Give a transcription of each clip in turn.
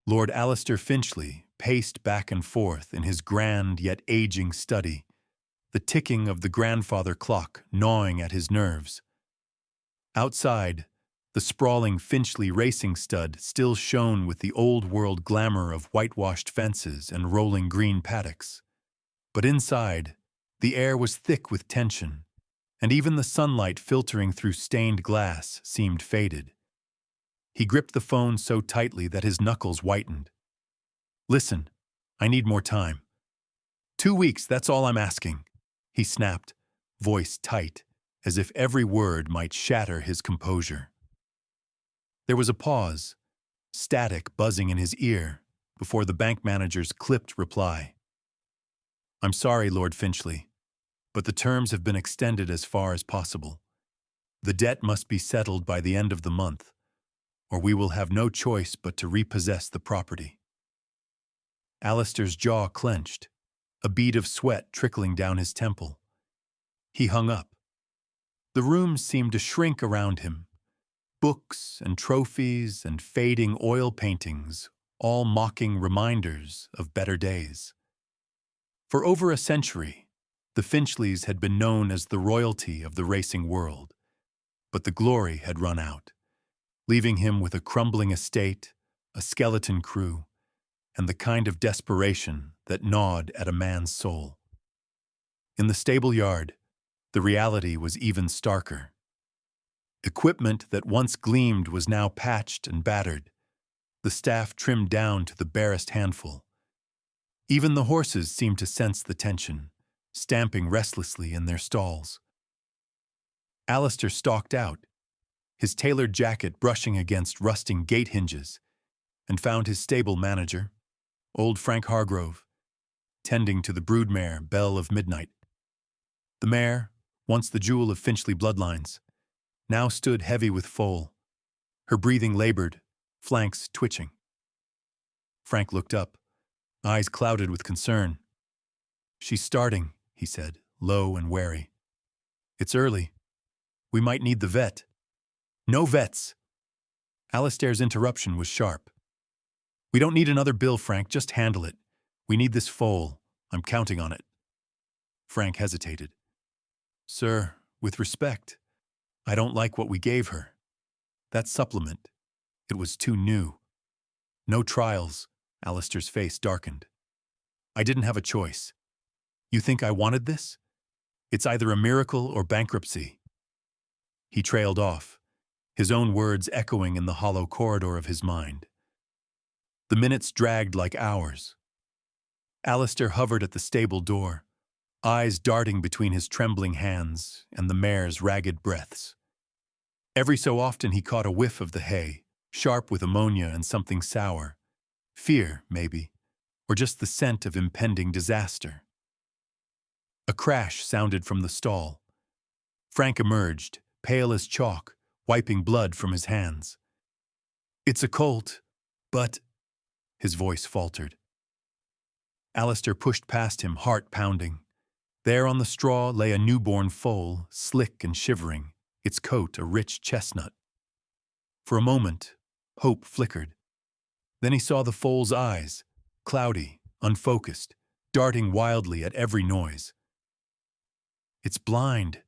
Lord Alistair Finchley paced back and forth in his grand yet aging study, the ticking of the grandfather clock gnawing at his nerves. Outside, the sprawling Finchley Racing Stud still shone with the old-world glamour of whitewashed fences and rolling green paddocks. But inside, the air was thick with tension, and even the sunlight filtering through stained glass seemed faded. He gripped the phone so tightly that his knuckles whitened. "Listen, I need more time. 2 weeks, that's all I'm asking," he snapped, voice tight, as if every word might shatter his composure. There was a pause, static buzzing in his ear, before the bank manager's clipped reply. "I'm sorry, Lord Finchley, but the terms have been extended as far as possible. The debt must be settled by the end of the month, or we will have no choice but to repossess the property." Alistair's jaw clenched, a bead of sweat trickling down his temple. He hung up. The room seemed to shrink around him. Books and trophies and fading oil paintings, all mocking reminders of better days. For over a century, the Finchleys had been known as the royalty of the racing world, but the glory had run out, leaving him with a crumbling estate, a skeleton crew, and the kind of desperation that gnawed at a man's soul. In the stable yard, the reality was even starker. Equipment that once gleamed was now patched and battered, the staff trimmed down to the barest handful. Even the horses seemed to sense the tension, stamping restlessly in their stalls. Alistair stalked out, his tailored jacket brushing against rusting gate hinges, and found his stable manager, old Frank Hargrove, tending to the broodmare Belle of Midnight. The mare, once the jewel of Finchley bloodlines, now stood heavy with foal, her breathing labored, flanks twitching. Frank looked up, eyes clouded with concern. "She's starting," he said, low and wary. "It's early. We might need the vet." "No vets!" Alistair's interruption was sharp. "We don't need another bill, Frank. Just handle it. We need this foal. I'm counting on it." Frank hesitated. "Sir, with respect, I don't like what we gave her. That supplement, it was too new. No trials." Alistair's face darkened. "I didn't have a choice. You think I wanted this? It's either a miracle or bankruptcy." He trailed off, his own words echoing in the hollow corridor of his mind. The minutes dragged like hours. Alistair hovered at the stable door, eyes darting between his trembling hands and the mare's ragged breaths. Every so often he caught a whiff of the hay, sharp with ammonia and something sour. Fear, maybe, or just the scent of impending disaster. A crash sounded from the stall. Frank emerged, pale as chalk, wiping blood from his hands. "It's a colt, but—" his voice faltered. Alistair pushed past him, heart pounding. There on the straw lay a newborn foal, slick and shivering, its coat a rich chestnut. For a moment, hope flickered. Then he saw the foal's eyes, cloudy, unfocused, darting wildly at every noise. "It's blind,"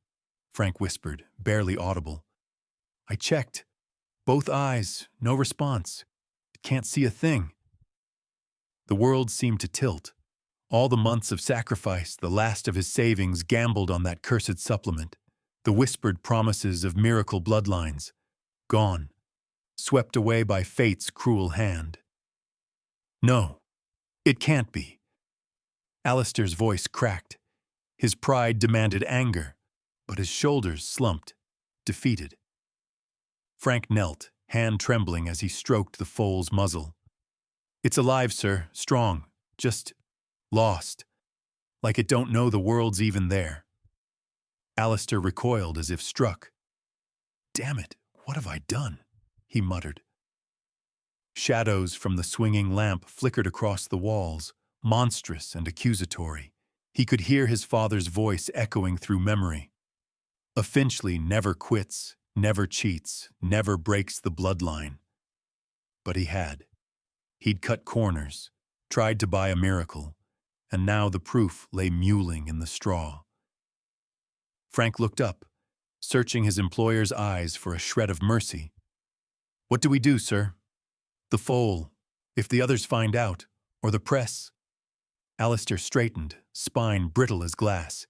Frank whispered, barely audible. "I checked. Both eyes, no response. It can't see a thing." The world seemed to tilt. All the months of sacrifice, the last of his savings gambled on that cursed supplement. The whispered promises of miracle bloodlines. Gone. Swept away by fate's cruel hand. "No, it can't be." Alistair's voice cracked. His pride demanded anger, but his shoulders slumped, defeated. Frank knelt, hand trembling as he stroked the foal's muzzle. "It's alive, sir, strong, just lost, like it don't know the world's even there." Alistair recoiled as if struck. "Damn it, what have I done?" he muttered. Shadows from the swinging lamp flickered across the walls, monstrous and accusatory. He could hear his father's voice echoing through memory. "A Finchley never quits, never cheats, never breaks the bloodline." But he had. He'd cut corners, tried to buy a miracle, and now the proof lay mewling in the straw. Frank looked up, searching his employer's eyes for a shred of mercy. "What do we do, sir?" "The foal. If the others find out, or the press." Alistair straightened, spine brittle as glass.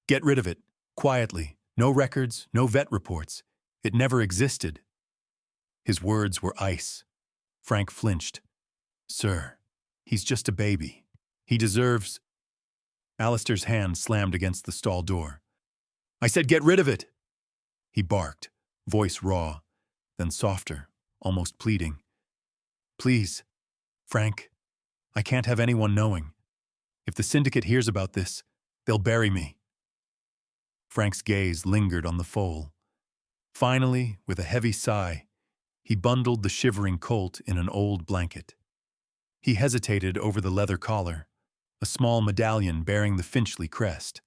"Get rid of it, quietly. No records, no vet reports. It never existed." His words were ice. Frank flinched. "Sir, he's just a baby. He deserves—" Alistair's hand slammed against the stall door. "I said get rid of it!" He barked, voice raw, then softer, almost pleading. "Please, Frank, I can't have anyone knowing. If the syndicate hears about this, they'll bury me." Frank's gaze lingered on the foal. Finally, with a heavy sigh, he bundled the shivering colt in an old blanket. He hesitated over the leather collar, a small medallion bearing the Finchley crest.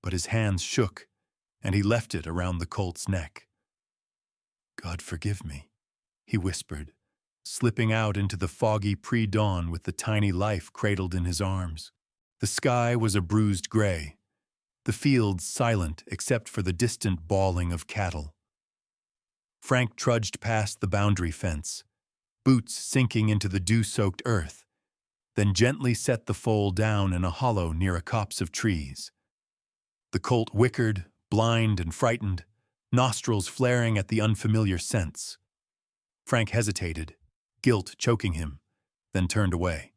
But his hands shook, and he left it around the colt's neck. "God forgive me," he whispered, slipping out into the foggy pre-dawn with the tiny life cradled in his arms. The sky was a bruised gray, the fields silent except for the distant bawling of cattle. Frank trudged past the boundary fence, boots sinking into the dew-soaked earth, then gently set the foal down in a hollow near a copse of trees. The colt whickered, blind and frightened, nostrils flaring at the unfamiliar scents. Frank hesitated, guilt choking him, then turned away.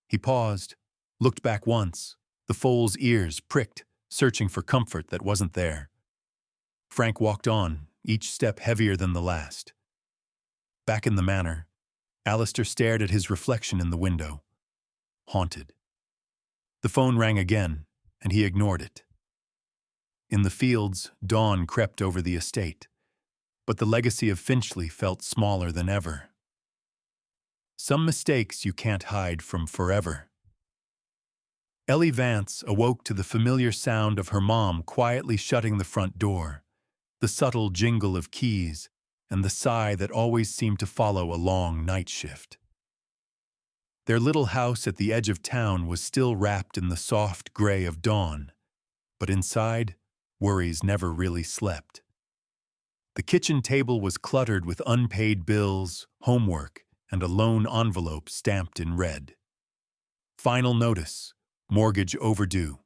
He paused, looked back once, the foal's ears pricked, searching for comfort that wasn't there. Frank walked on, each step heavier than the last. Back in the manor, Alistair stared at his reflection in the window. Haunted. The phone rang again, and he ignored it. In the fields, dawn crept over the estate, but the legacy of Finchley felt smaller than ever. Some mistakes you can't hide from forever. Ellie Vance awoke to the familiar sound of her mom quietly shutting the front door, the subtle jingle of keys, and the sigh that always seemed to follow a long night shift. Their little house at the edge of town was still wrapped in the soft gray of dawn, but inside, worries never really slept. The kitchen table was cluttered with unpaid bills, homework, and a loan envelope stamped in red. Final notice, mortgage overdue.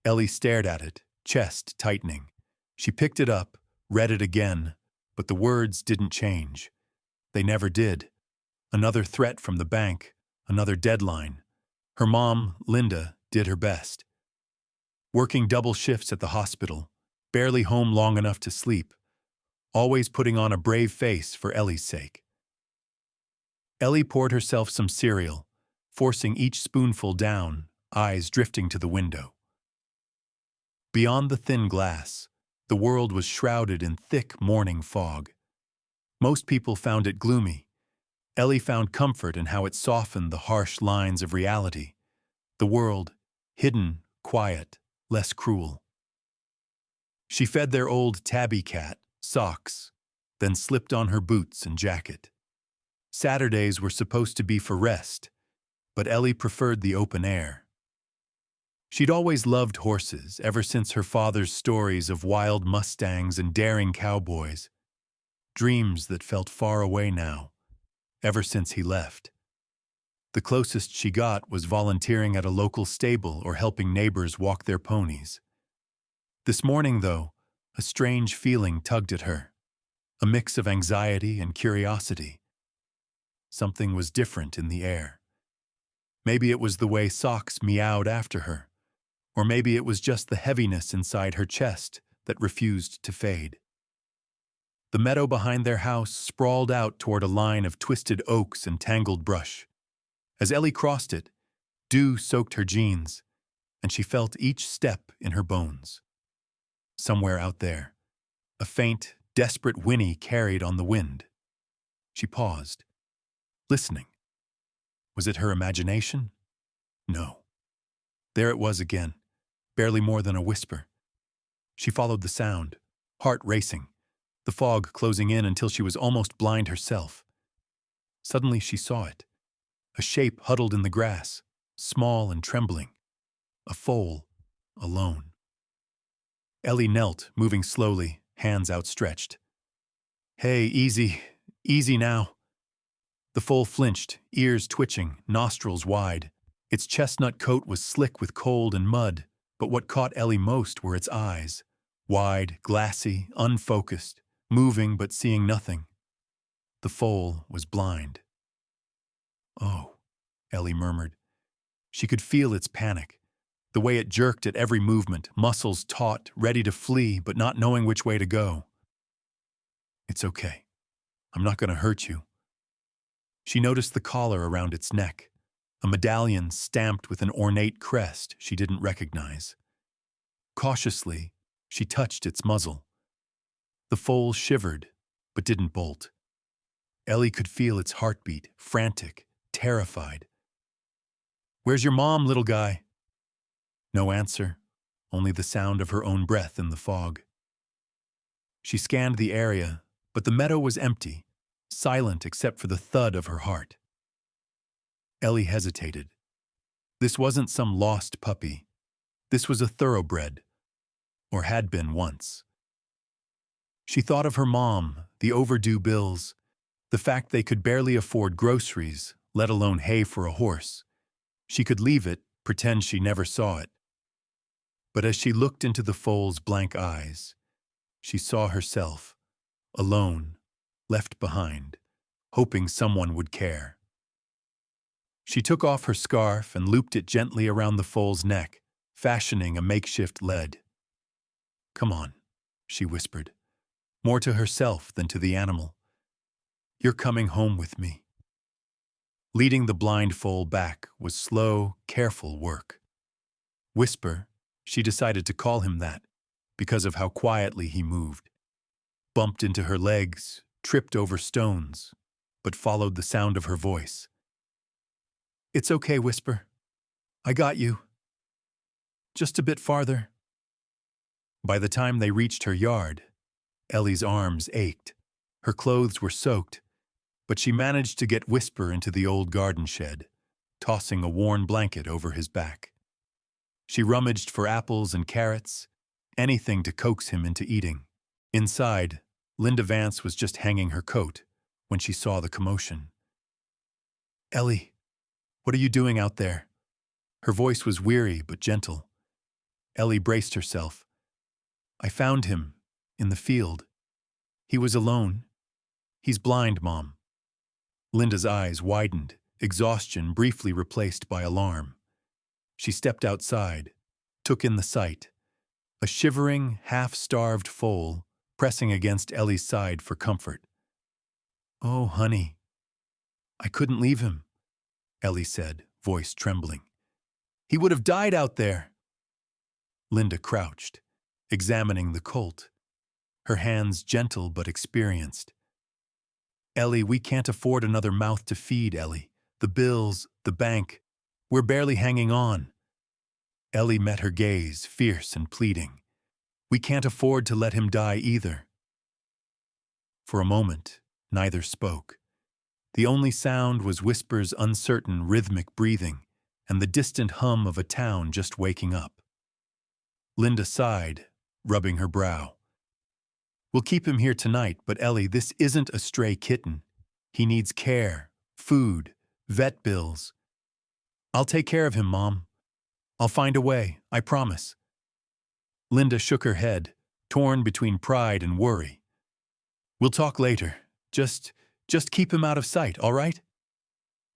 Ellie stared at it, chest tightening. She picked it up, read it again, but the words didn't change. They never did. Another threat from the bank, another deadline. Her mom, Linda, did her best. Working double shifts at the hospital, barely home long enough to sleep, always putting on a brave face for Ellie's sake. Ellie poured herself some cereal, forcing each spoonful down, eyes drifting to the window. Beyond the thin glass, the world was shrouded in thick morning fog. Most people found it gloomy. Ellie found comfort in how it softened the harsh lines of reality. The world, hidden, quiet, less cruel. She fed their old tabby cat, Socks, then slipped on her boots and jacket. Saturdays were supposed to be for rest, but Ellie preferred the open air. She'd always loved horses ever since her father's stories of wild mustangs and daring cowboys, dreams that felt far away now, ever since he left. The closest she got was volunteering at a local stable or helping neighbors walk their ponies. This morning, though, a strange feeling tugged at her, a mix of anxiety and curiosity. Something was different in the air. Maybe it was the way Socks meowed after her, or maybe it was just the heaviness inside her chest that refused to fade. The meadow behind their house sprawled out toward a line of twisted oaks and tangled brush. As Ellie crossed it, dew soaked her jeans, and she felt each step in her bones. Somewhere out there, a faint, desperate whinny carried on the wind. She paused, listening. Was it her imagination? No. There it was again, barely more than a whisper. She followed the sound, heart racing, the fog closing in until she was almost blind herself. Suddenly she saw it. A shape huddled in the grass, small and trembling. A foal, alone. Ellie knelt, moving slowly, hands outstretched. "Hey, easy, easy now." The foal flinched, ears twitching, nostrils wide. Its chestnut coat was slick with cold and mud, but what caught Ellie most were its eyes. Wide, glassy, unfocused, moving but seeing nothing. The foal was blind. "Oh," Ellie murmured. She could feel its panic, the way it jerked at every movement, muscles taut, ready to flee but not knowing which way to go. "It's okay. I'm not going to hurt you." She noticed the collar around its neck, a medallion stamped with an ornate crest she didn't recognize. Cautiously, she touched its muzzle. The foal shivered, but didn't bolt. Ellie could feel its heartbeat, frantic, terrified. "Where's your mom, little guy?" No answer, only the sound of her own breath in the fog. She scanned the area, but the meadow was empty, silent except for the thud of her heart. Ellie hesitated. This wasn't some lost puppy. This was a thoroughbred, or had been once. She thought of her mom, the overdue bills, the fact they could barely afford groceries, let alone hay for a horse. She could leave it, pretend she never saw it. But as she looked into the foal's blank eyes, she saw herself, alone, left behind, hoping someone would care. She took off her scarf and looped it gently around the foal's neck, fashioning a makeshift lead. "Come on," she whispered, more to herself than to the animal. "You're coming home with me." Leading the blind foal back was slow, careful work. Whisper, she decided to call him that, because of how quietly he moved. Bumped into her legs, tripped over stones, but followed the sound of her voice. "It's okay, Whisper. I got you. Just a bit farther." By the time they reached her yard, Ellie's arms ached. Her clothes were soaked, but she managed to get Whisper into the old garden shed, tossing a worn blanket over his back. She rummaged for apples and carrots, anything to coax him into eating. Inside, Linda Vance was just hanging her coat when she saw the commotion. "Ellie, what are you doing out there?" Her voice was weary but gentle. Ellie braced herself. "I found him, in the field. He was alone. He's blind, Mom." Linda's eyes widened, exhaustion briefly replaced by alarm. She stepped outside, took in the sight. A shivering, half-starved foal pressing against Ellie's side for comfort. "Oh, honey. I couldn't leave him," Ellie said, voice trembling. "He would have died out there." Linda crouched, examining the colt, her hands gentle but experienced. "Ellie, we can't afford another mouth to feed, Ellie. The bills, the bank. We're barely hanging on." Ellie met her gaze, fierce and pleading. "We can't afford to let him die either." For a moment, neither spoke. The only sound was Whisper's uncertain, rhythmic breathing and the distant hum of a town just waking up. Linda sighed, rubbing her brow. "We'll keep him here tonight, but Ellie, this isn't a stray kitten. He needs care, food, vet bills." "I'll take care of him, Mom. I'll find a way, I promise." Linda shook her head, torn between pride and worry. "We'll talk later. Just keep him out of sight, all right?"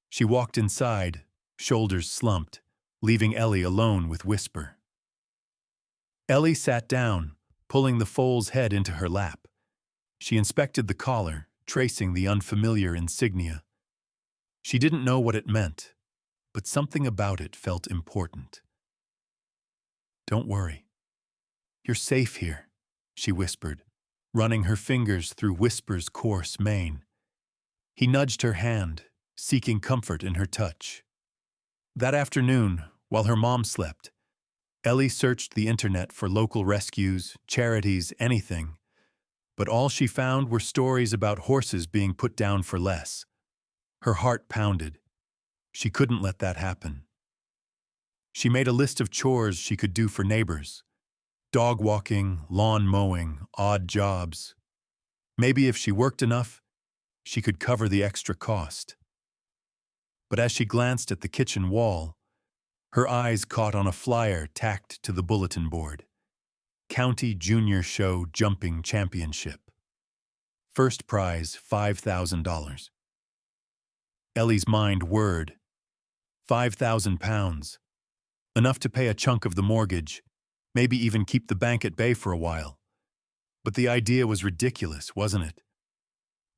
She walked inside, shoulders slumped, leaving Ellie alone with Whisper. Ellie sat down, pulling the foal's head into her lap. She inspected the collar, tracing the unfamiliar insignia. She didn't know what it meant, but something about it felt important. "Don't worry. You're safe here," she whispered, running her fingers through Whisper's coarse mane. He nudged her hand, seeking comfort in her touch. That afternoon, while her mom slept, Ellie searched the internet for local rescues, charities, anything, but all she found were stories about horses being put down for less. Her heart pounded. She couldn't let that happen. She made a list of chores she could do for neighbors. Dog walking, lawn mowing, odd jobs. Maybe if she worked enough, she could cover the extra cost. But as she glanced at the kitchen wall, her eyes caught on a flyer tacked to the bulletin board. County Junior Show Jumping Championship. First prize, $5,000. Ellie's mind whirred. £5,000. Enough to pay a chunk of the mortgage, maybe even keep the bank at bay for a while. But the idea was ridiculous, wasn't it?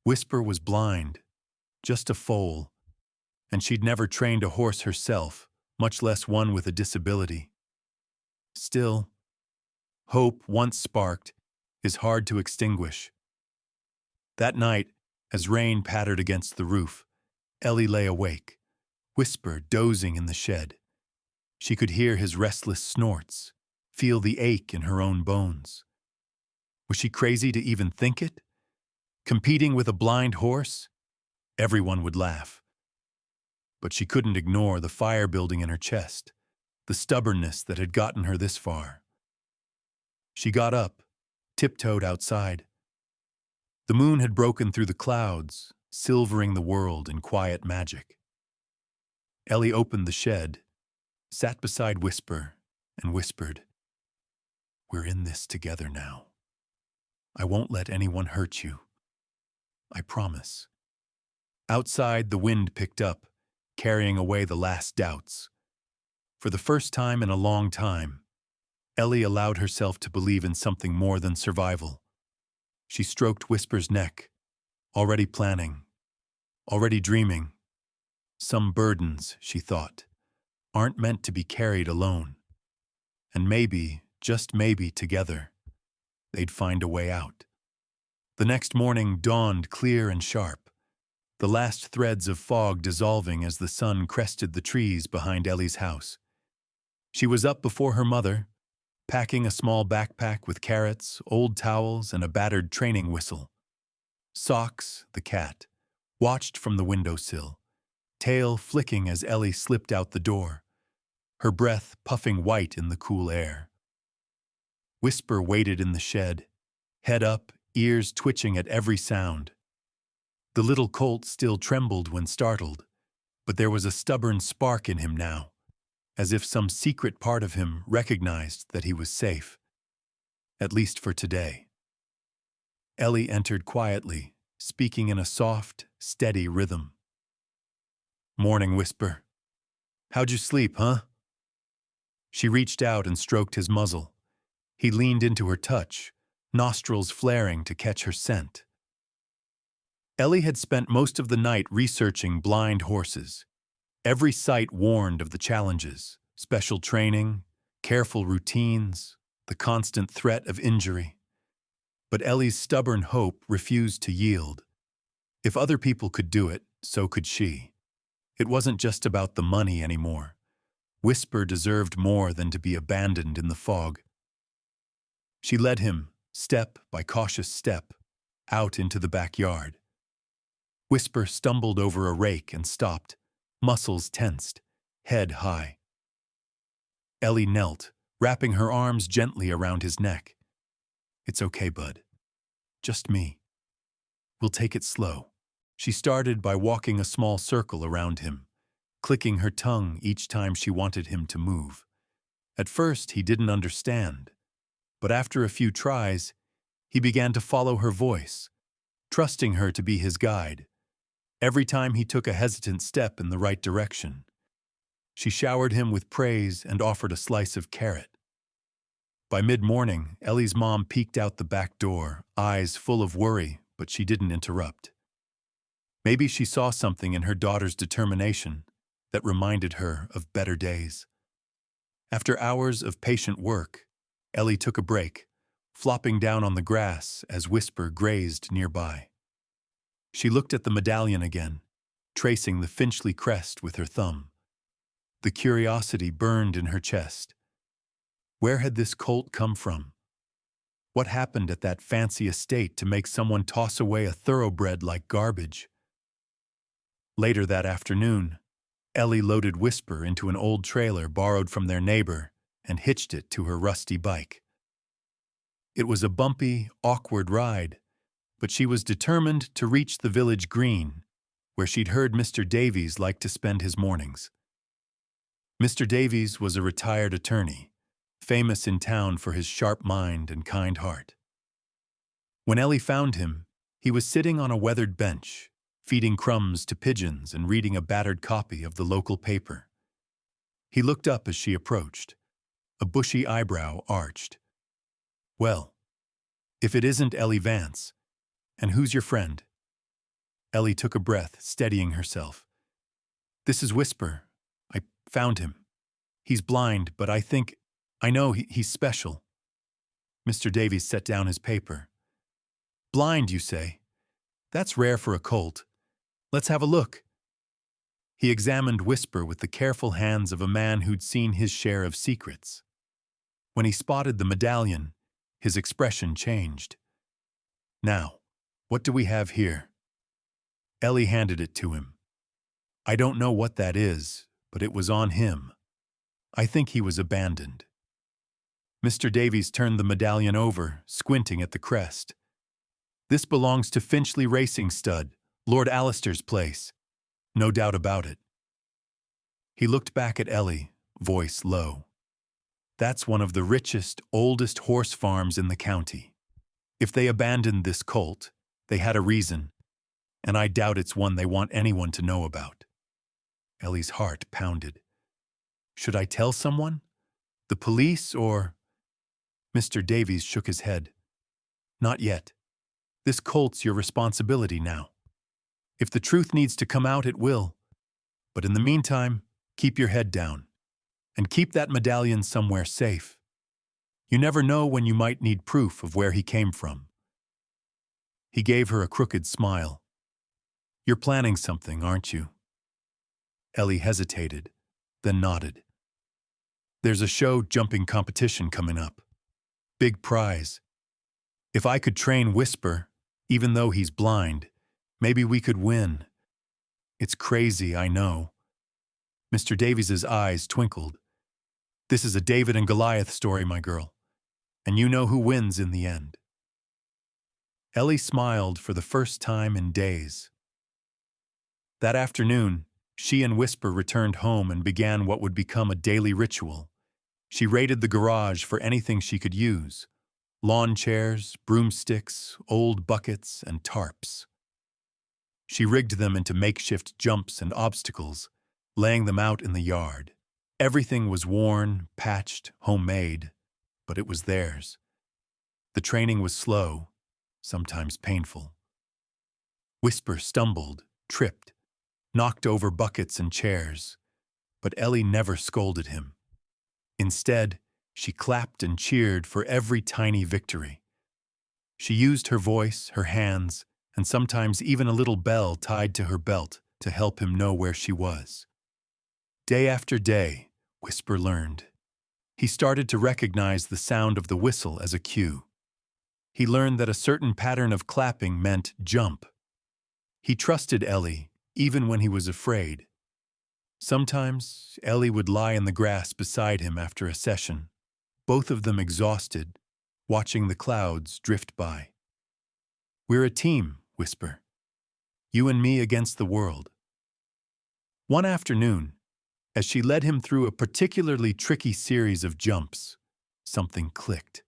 Whisper was blind, just a foal, and she'd never trained a horse herself, much less one with a disability. Still, hope, once sparked, is hard to extinguish. That night, as rain pattered against the roof, Ellie lay awake, Whisper dozing in the shed. She could hear his restless snorts, feel the ache in her own bones. Was she crazy to even think it? Competing with a blind horse? Everyone would laugh. But she couldn't ignore the fire building in her chest, the stubbornness that had gotten her this far. She got up, tiptoed outside. The moon had broken through the clouds, silvering the world in quiet magic. Ellie opened the shed, sat beside Whisper, and whispered, "We're in this together now. I won't let anyone hurt you. I promise." Outside, the wind picked up, carrying away the last doubts. For the first time in a long time, Ellie allowed herself to believe in something more than survival. She stroked Whisper's neck, already planning, already dreaming. Some burdens, she thought, aren't meant to be carried alone. And maybe, just maybe together, they'd find a way out. The next morning dawned clear and sharp, the last threads of fog dissolving as the sun crested the trees behind Ellie's house. She was up before her mother, packing a small backpack with carrots, old towels, and a battered training whistle. Socks, the cat, watched from the windowsill, tail flicking as Ellie slipped out the door, her breath puffing white in the cool air. Whisper waited in the shed, head up, ears twitching at every sound. The little colt still trembled when startled, but there was a stubborn spark in him now, as if some secret part of him recognized that he was safe, at least for today. Ellie entered quietly, speaking in a soft, steady rhythm. "Morning, Whisper. How'd you sleep, huh?" She reached out and stroked his muzzle. He leaned into her touch, nostrils flaring to catch her scent. Ellie had spent most of the night researching blind horses. Every sight warned of the challenges, special training, careful routines, the constant threat of injury. But Ellie's stubborn hope refused to yield. If other people could do it, so could she. It wasn't just about the money anymore. Whisper deserved more than to be abandoned in the fog. She led him, step by cautious step, out into the backyard. Whisper stumbled over a rake and stopped, muscles tensed, head high. Ellie knelt, wrapping her arms gently around his neck. "It's okay, bud. Just me. We'll take it slow." She started by walking a small circle around him, clicking her tongue each time she wanted him to move. At first, he didn't understand, but after a few tries, he began to follow her voice, trusting her to be his guide. Every time he took a hesitant step in the right direction, she showered him with praise and offered a slice of carrot. By mid-morning, Ellie's mom peeked out the back door, eyes full of worry, but she didn't interrupt. Maybe she saw something in her daughter's determination that reminded her of better days. After hours of patient work, Ellie took a break, flopping down on the grass as Whisper grazed nearby. She looked at the medallion again, tracing the Finchley crest with her thumb. The curiosity burned in her chest. Where had this colt come from? What happened at that fancy estate to make someone toss away a thoroughbred like garbage? Later that afternoon, Ellie loaded Whisper into an old trailer borrowed from their neighbor and hitched it to her rusty bike. It was a bumpy, awkward ride, but she was determined to reach the village green, where she'd heard Mr. Davies liked to spend his mornings. Mr. Davies was a retired attorney, famous in town for his sharp mind and kind heart. When Ellie found him, he was sitting on a weathered bench, feeding crumbs to pigeons and reading a battered copy of the local paper. He looked up as she approached, a bushy eyebrow arched. "Well, if it isn't Ellie Vance, and who's your friend?" Ellie took a breath, steadying herself. "This is Whisper. I found him. He's blind, but I know he's special." Mr. Davies set down his paper. "Blind, you say? That's rare for a colt. Let's have a look." He examined Whisper with the careful hands of a man who'd seen his share of secrets. When he spotted the medallion, his expression changed. "Now, what do we have here?" Ellie handed it to him. "I don't know what that is, but it was on him. I think he was abandoned." Mr. Davies turned the medallion over, squinting at the crest. "This belongs to Finchley Racing Stud, Lord Alistair's place. No doubt about it." He looked back at Ellie, voice low. "That's one of the richest, oldest horse farms in the county. If they abandoned this colt, they had a reason, and I doubt it's one they want anyone to know about." Ellie's heart pounded. "Should I tell someone? The police or—" Mr. Davies shook his head. "Not yet. This colt's your responsibility now. If the truth needs to come out, it will. But in the meantime, keep your head down. And keep that medallion somewhere safe. You never know when you might need proof of where he came from." He gave her a crooked smile. "You're planning something, aren't you?" Ellie hesitated, then nodded. "There's a show jumping competition coming up. Big prize. If I could train Whisper, even though he's blind, maybe we could win. It's crazy, I know." Mr. Davies's eyes twinkled. "This is a David and Goliath story, my girl. And you know who wins in the end." Ellie smiled for the first time in days. That afternoon, she and Whisper returned home and began what would become a daily ritual. She raided the garage for anything she could use: lawn chairs, broomsticks, old buckets, and tarps. She rigged them into makeshift jumps and obstacles, laying them out in the yard. Everything was worn, patched, homemade, but it was theirs. The training was slow, sometimes painful. Whisper stumbled, tripped, knocked over buckets and chairs, but Ellie never scolded him. Instead, she clapped and cheered for every tiny victory. She used her voice, her hands, and sometimes even a little bell tied to her belt to help him know where she was. Day after day, Whisper learned. He started to recognize the sound of the whistle as a cue. He learned that a certain pattern of clapping meant jump. He trusted Ellie, even when he was afraid. Sometimes, Ellie would lie in the grass beside him after a session, both of them exhausted, watching the clouds drift by. "We're a team," Whisper. "You and me against the world." One afternoon, as she led him through a particularly tricky series of jumps, something clicked.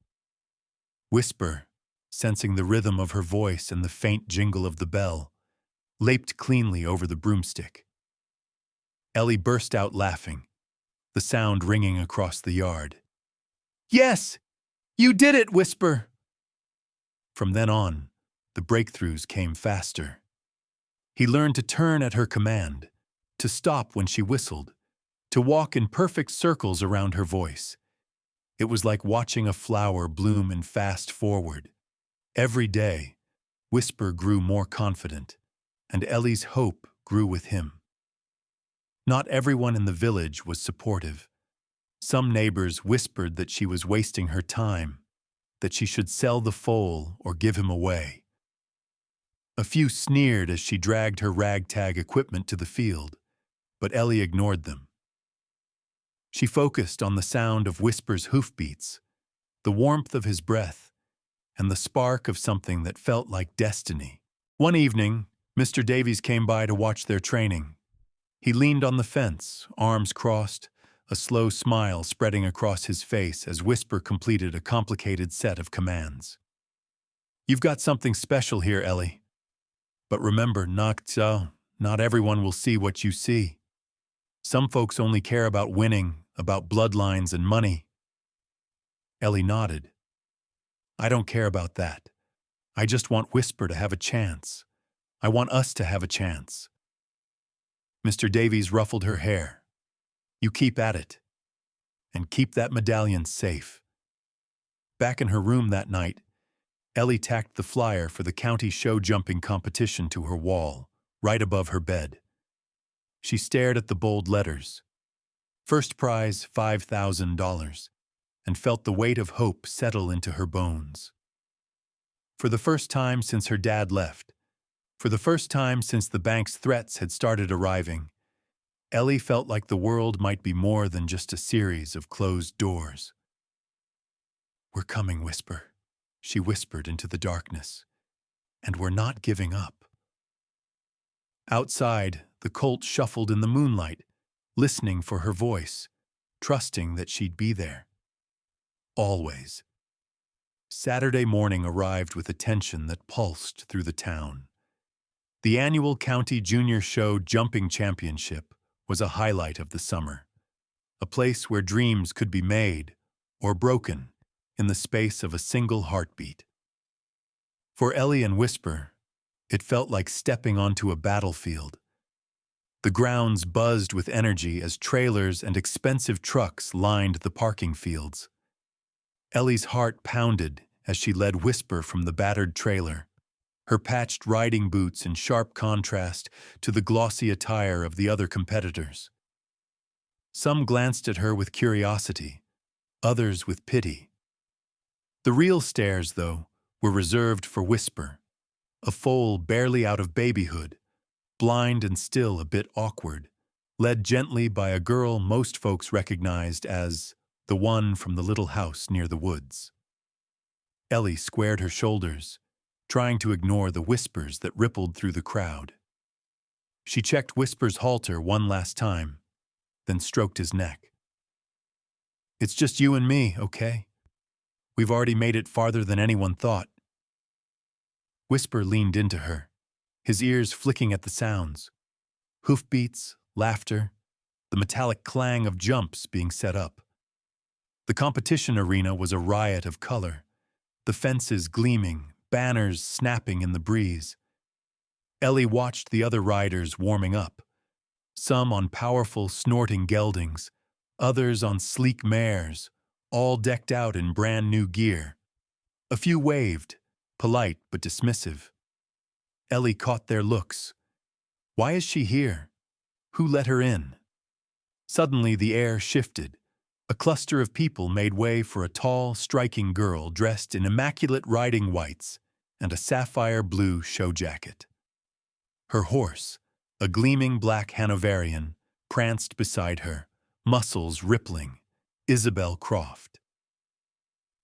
Whisper, sensing the rhythm of her voice and the faint jingle of the bell, leaped cleanly over the broomstick. Ellie burst out laughing, the sound ringing across the yard. "Yes! You did it, Whisper!" From then on, the breakthroughs came faster. He learned to turn at her command, to stop when she whistled, to walk in perfect circles around her voice. It was like watching a flower bloom in fast forward. Every day, Whisper grew more confident, and Ellie's hope grew with him. Not everyone in the village was supportive. Some neighbors whispered that she was wasting her time, that she should sell the foal or give him away. A few sneered as she dragged her ragtag equipment to the field, but Ellie ignored them. She focused on the sound of Whisper's hoofbeats, the warmth of his breath, and the spark of something that felt like destiny. One evening, Mr. Davies came by to watch their training. He leaned on the fence, arms crossed, a slow smile spreading across his face as Whisper completed a complicated set of commands. "You've got something special here, Ellie. But remember, not everyone will see what you see. Some folks only care about winning, about bloodlines and money." Ellie nodded. "I don't care about that. I just want Whisper to have a chance. I want us to have a chance." Mr. Davies ruffled her hair. "You keep at it. And keep that medallion safe." Back in her room that night, Ellie tacked the flyer for the county show jumping competition to her wall, right above her bed. She stared at the bold letters. First prize, $5,000, and felt the weight of hope settle into her bones. For the first time since her dad left, for the first time since the bank's threats had started arriving, Ellie felt like the world might be more than just a series of closed doors. "We're coming, Whisper," she whispered into the darkness. "And we're not giving up." Outside, the colt shuffled in the moonlight, listening for her voice, trusting that she'd be there. Always. Saturday morning arrived with a tension that pulsed through the town. The annual County Junior Show Jumping Championship was a highlight of the summer, a place where dreams could be made or broken in the space of a single heartbeat. For Ellie and Whisper, it felt like stepping onto a battlefield. The grounds buzzed with energy as trailers and expensive trucks lined the parking fields. Ellie's heart pounded as she led Whisper from the battered trailer, her patched riding boots in sharp contrast to the glossy attire of the other competitors. Some glanced at her with curiosity, others with pity. The real stares, though, were reserved for Whisper, a foal barely out of babyhood, blind and still a bit awkward, led gently by a girl most folks recognized as the one from the little house near the woods. Ellie squared her shoulders, trying to ignore the whispers that rippled through the crowd. She checked Whisper's halter one last time, then stroked his neck. "It's just you and me, okay? We've already made it farther than anyone thought." Whisper leaned into her, his ears flicking at the sounds. Hoofbeats, laughter, the metallic clang of jumps being set up. The competition arena was a riot of color, the fences gleaming, banners snapping in the breeze. Ellie watched the other riders warming up, some on powerful, snorting geldings, others on sleek mares, all decked out in brand-new gear. A few waved, polite but dismissive. Ellie caught their looks. Why is she here? Who let her in? Suddenly the air shifted. A cluster of people made way for a tall, striking girl dressed in immaculate riding whites and a sapphire blue show jacket. Her horse, a gleaming black Hanoverian, pranced beside her, muscles rippling. Isabel Croft.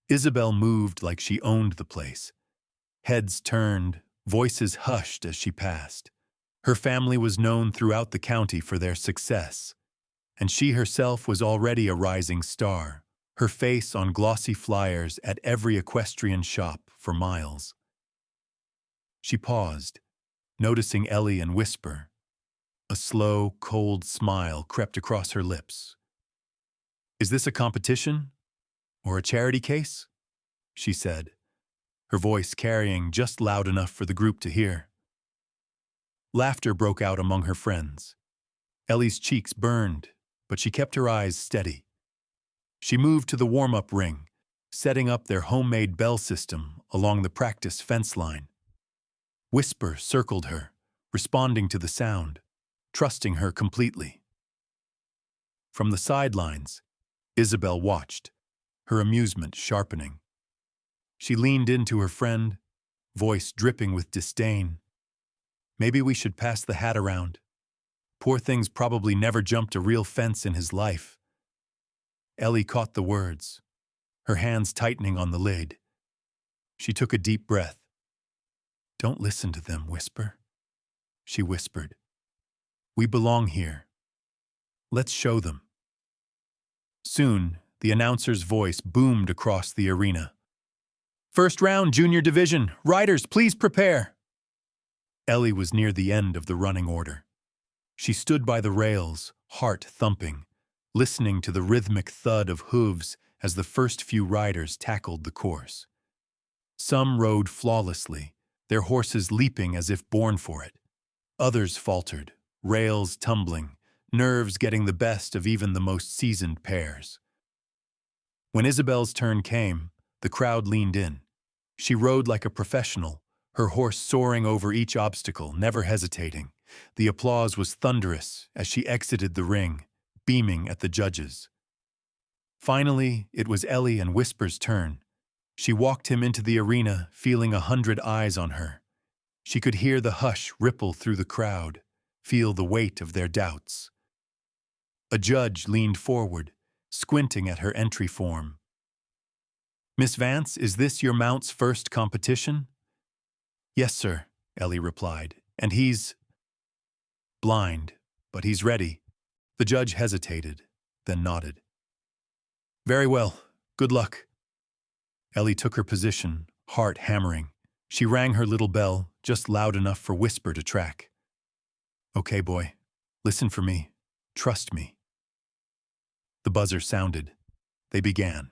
Isabel moved like she owned the place. Heads turned, voices hushed as she passed. Her family was known throughout the county for their success, and she herself was already a rising star, her face on glossy flyers at every equestrian shop for miles. She paused, noticing Ellie and Whisper. A slow, cold smile crept across her lips. "Is this a competition? Or a charity case?" she said, her voice carrying just loud enough for the group to hear. Laughter broke out among her friends. Ellie's cheeks burned, but she kept her eyes steady. She moved to the warm-up ring, setting up their homemade bell system along the practice fence line. Whisper circled her, responding to the sound, trusting her completely. From the sidelines, Isabel watched, her amusement sharpening. She leaned into her friend, voice dripping with disdain. Maybe we should pass the hat around. Poor thing's probably never jumped a real fence in his life. Ellie caught the words, her hands tightening on the lid. She took a deep breath. "Don't listen to them, Whisper," she whispered. "We belong here. Let's show them." Soon, the announcer's voice boomed across the arena. "First round, Junior Division. Riders, please prepare." Ellie was near the end of the running order. She stood by the rails, heart thumping, listening to the rhythmic thud of hooves as the first few riders tackled the course. Some rode flawlessly, their horses leaping as if born for it. Others faltered, rails tumbling, nerves getting the best of even the most seasoned pairs. When Isabel's turn came, the crowd leaned in. She rode like a professional, her horse soaring over each obstacle, never hesitating. The applause was thunderous as she exited the ring, beaming at the judges. Finally, it was Ellie and Whisper's turn. She walked him into the arena, feeling 100 eyes on her. She could hear the hush ripple through the crowd, feel the weight of their doubts. A judge leaned forward, squinting at her entry form. "Miss Vance, is this your mount's first competition?" "Yes, sir," Ellie replied, "and he's blind, but he's ready." The judge hesitated, then nodded. "Very well. Good luck." Ellie took her position, heart hammering. She rang her little bell, just loud enough for Whisper to track. "Okay, boy. Listen for me. Trust me." The buzzer sounded. They began.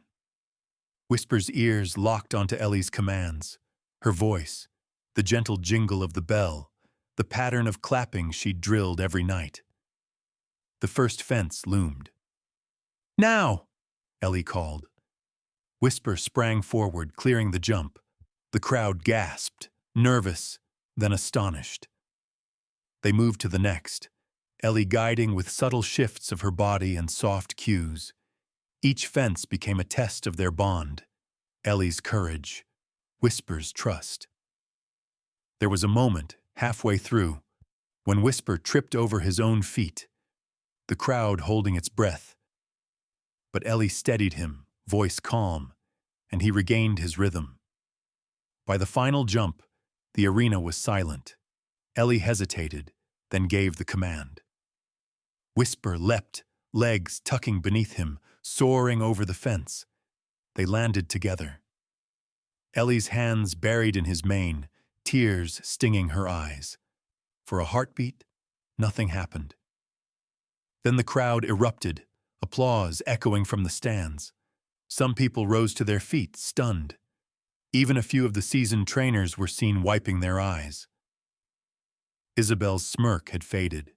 Whisper's ears locked onto Ellie's commands. Her voice, the gentle jingle of the bell, the pattern of clapping she'd drilled every night. The first fence loomed. "Now!" Ellie called. Whisper sprang forward, clearing the jump. The crowd gasped, nervous, then astonished. They moved to the next, Ellie guiding with subtle shifts of her body and soft cues. Each fence became a test of their bond. Ellie's courage, Whisper's trust. There was a moment, halfway through, when Whisper tripped over his own feet, the crowd holding its breath. But Ellie steadied him, voice calm, and he regained his rhythm. By the final jump, the arena was silent. Ellie hesitated, then gave the command. Whisper leapt, legs tucking beneath him, soaring over the fence. They landed together. Ellie's hands buried in his mane, tears stinging her eyes. For a heartbeat, nothing happened. Then the crowd erupted, applause echoing from the stands. Some people rose to their feet, stunned. Even a few of the seasoned trainers were seen wiping their eyes. Isabel's smirk had faded.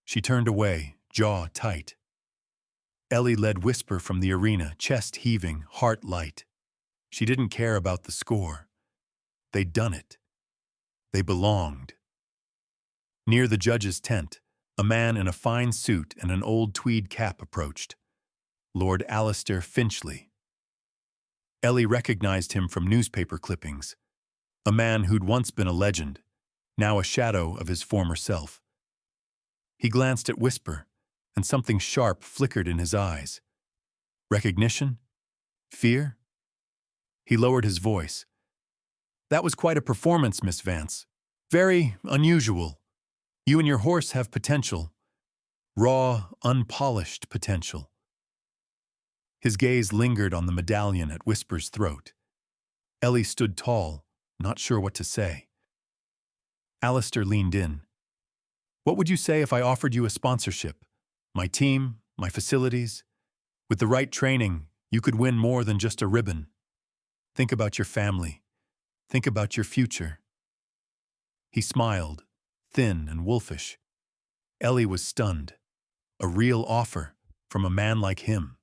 She turned away, jaw tight. Ellie led Whisper from the arena, chest heaving, heart light. She didn't care about the score. They'd done it. They belonged. Near the judge's tent, a man in a fine suit and an old tweed cap approached. Lord Alistair Finchley. Ellie recognized him from newspaper clippings. A man who'd once been a legend, now a shadow of his former self. He glanced at Whisper, and something sharp flickered in his eyes. Recognition? Fear? He lowered his voice. "That was quite a performance, Miss Vance. Very unusual. You and your horse have potential. Raw, unpolished potential." His gaze lingered on the medallion at Whisper's throat. Ellie stood tall, not sure what to say. Alistair leaned in. "What would you say if I offered you a sponsorship? My team, my facilities? With the right training, you could win more than just a ribbon. Think about your family. Think about your future." He smiled, thin and wolfish. Ellie was stunned. A real offer from a man like him.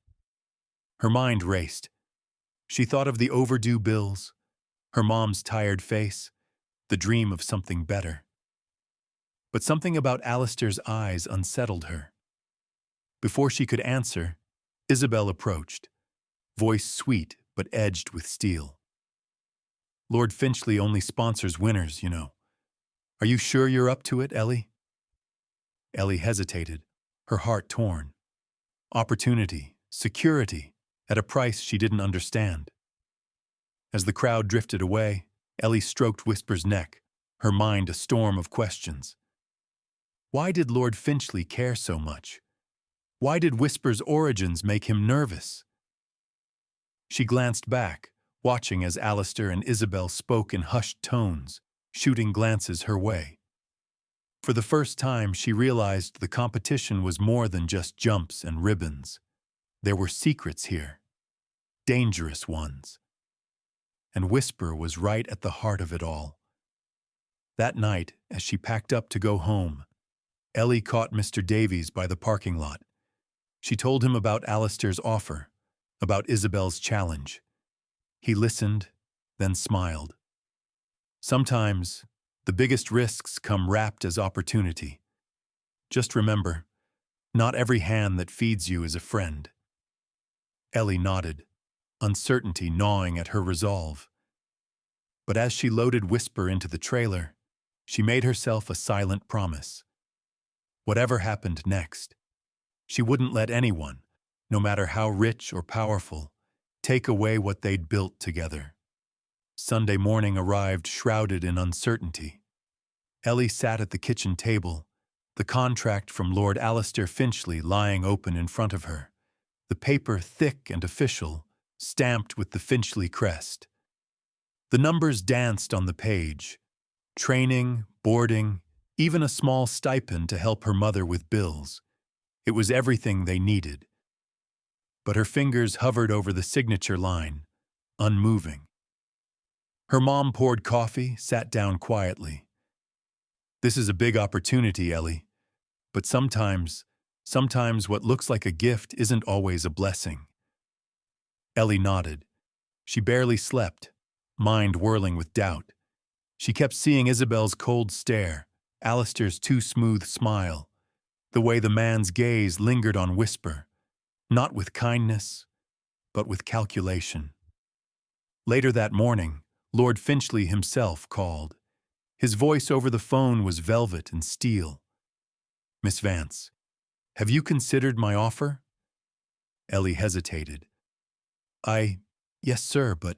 Her mind raced. She thought of the overdue bills, her mom's tired face, the dream of something better. But something about Alistair's eyes unsettled her. Before she could answer, Isabel approached, voice sweet but edged with steel. "Lord Finchley only sponsors winners, you know. Are you sure you're up to it, Ellie? Ellie hesitated, her heart torn. Opportunity, security, at a price she didn't understand. As the crowd drifted away, Ellie stroked Whisper's neck, her mind a storm of questions. Why did Lord Finchley care so much? Why did Whisper's origins make him nervous? She glanced back, watching as Alistair and Isabel spoke in hushed tones, shooting glances her way. For the first time, she realized the competition was more than just jumps and ribbons. There were secrets here, dangerous ones. And Whisper was right at the heart of it all. That night, as she packed up to go home, Ellie caught Mr. Davies by the parking lot. She told him about Alistair's offer, about Isabel's challenge. He listened, then smiled. Sometimes, the biggest risks come wrapped as opportunity. Just remember, not every hand that feeds you is a friend. Ellie nodded, uncertainty gnawing at her resolve. But as she loaded Whisper into the trailer, she made herself a silent promise. Whatever happened next, she wouldn't let anyone, no matter how rich or powerful, take away what they'd built together. Sunday morning arrived shrouded in uncertainty. Ellie sat at the kitchen table, the contract from Lord Alistair Finchley lying open in front of her, the paper thick and official, stamped with the Finchley crest. The numbers danced on the page: training, boarding, even a small stipend to help her mother with bills. It was everything they needed. But her fingers hovered over the signature line, unmoving. Her mom poured coffee, sat down quietly. This is a big opportunity, Ellie. But sometimes what looks like a gift isn't always a blessing. Ellie nodded. She barely slept, mind whirling with doubt. She kept seeing Isabel's cold stare, Alistair's too smooth smile, the way the man's gaze lingered on Whisper, not with kindness, but with calculation. Later that morning, Lord Finchley himself called. His voice over the phone was velvet and steel. Miss Vance, have you considered my offer? Ellie hesitated. Yes, sir, but...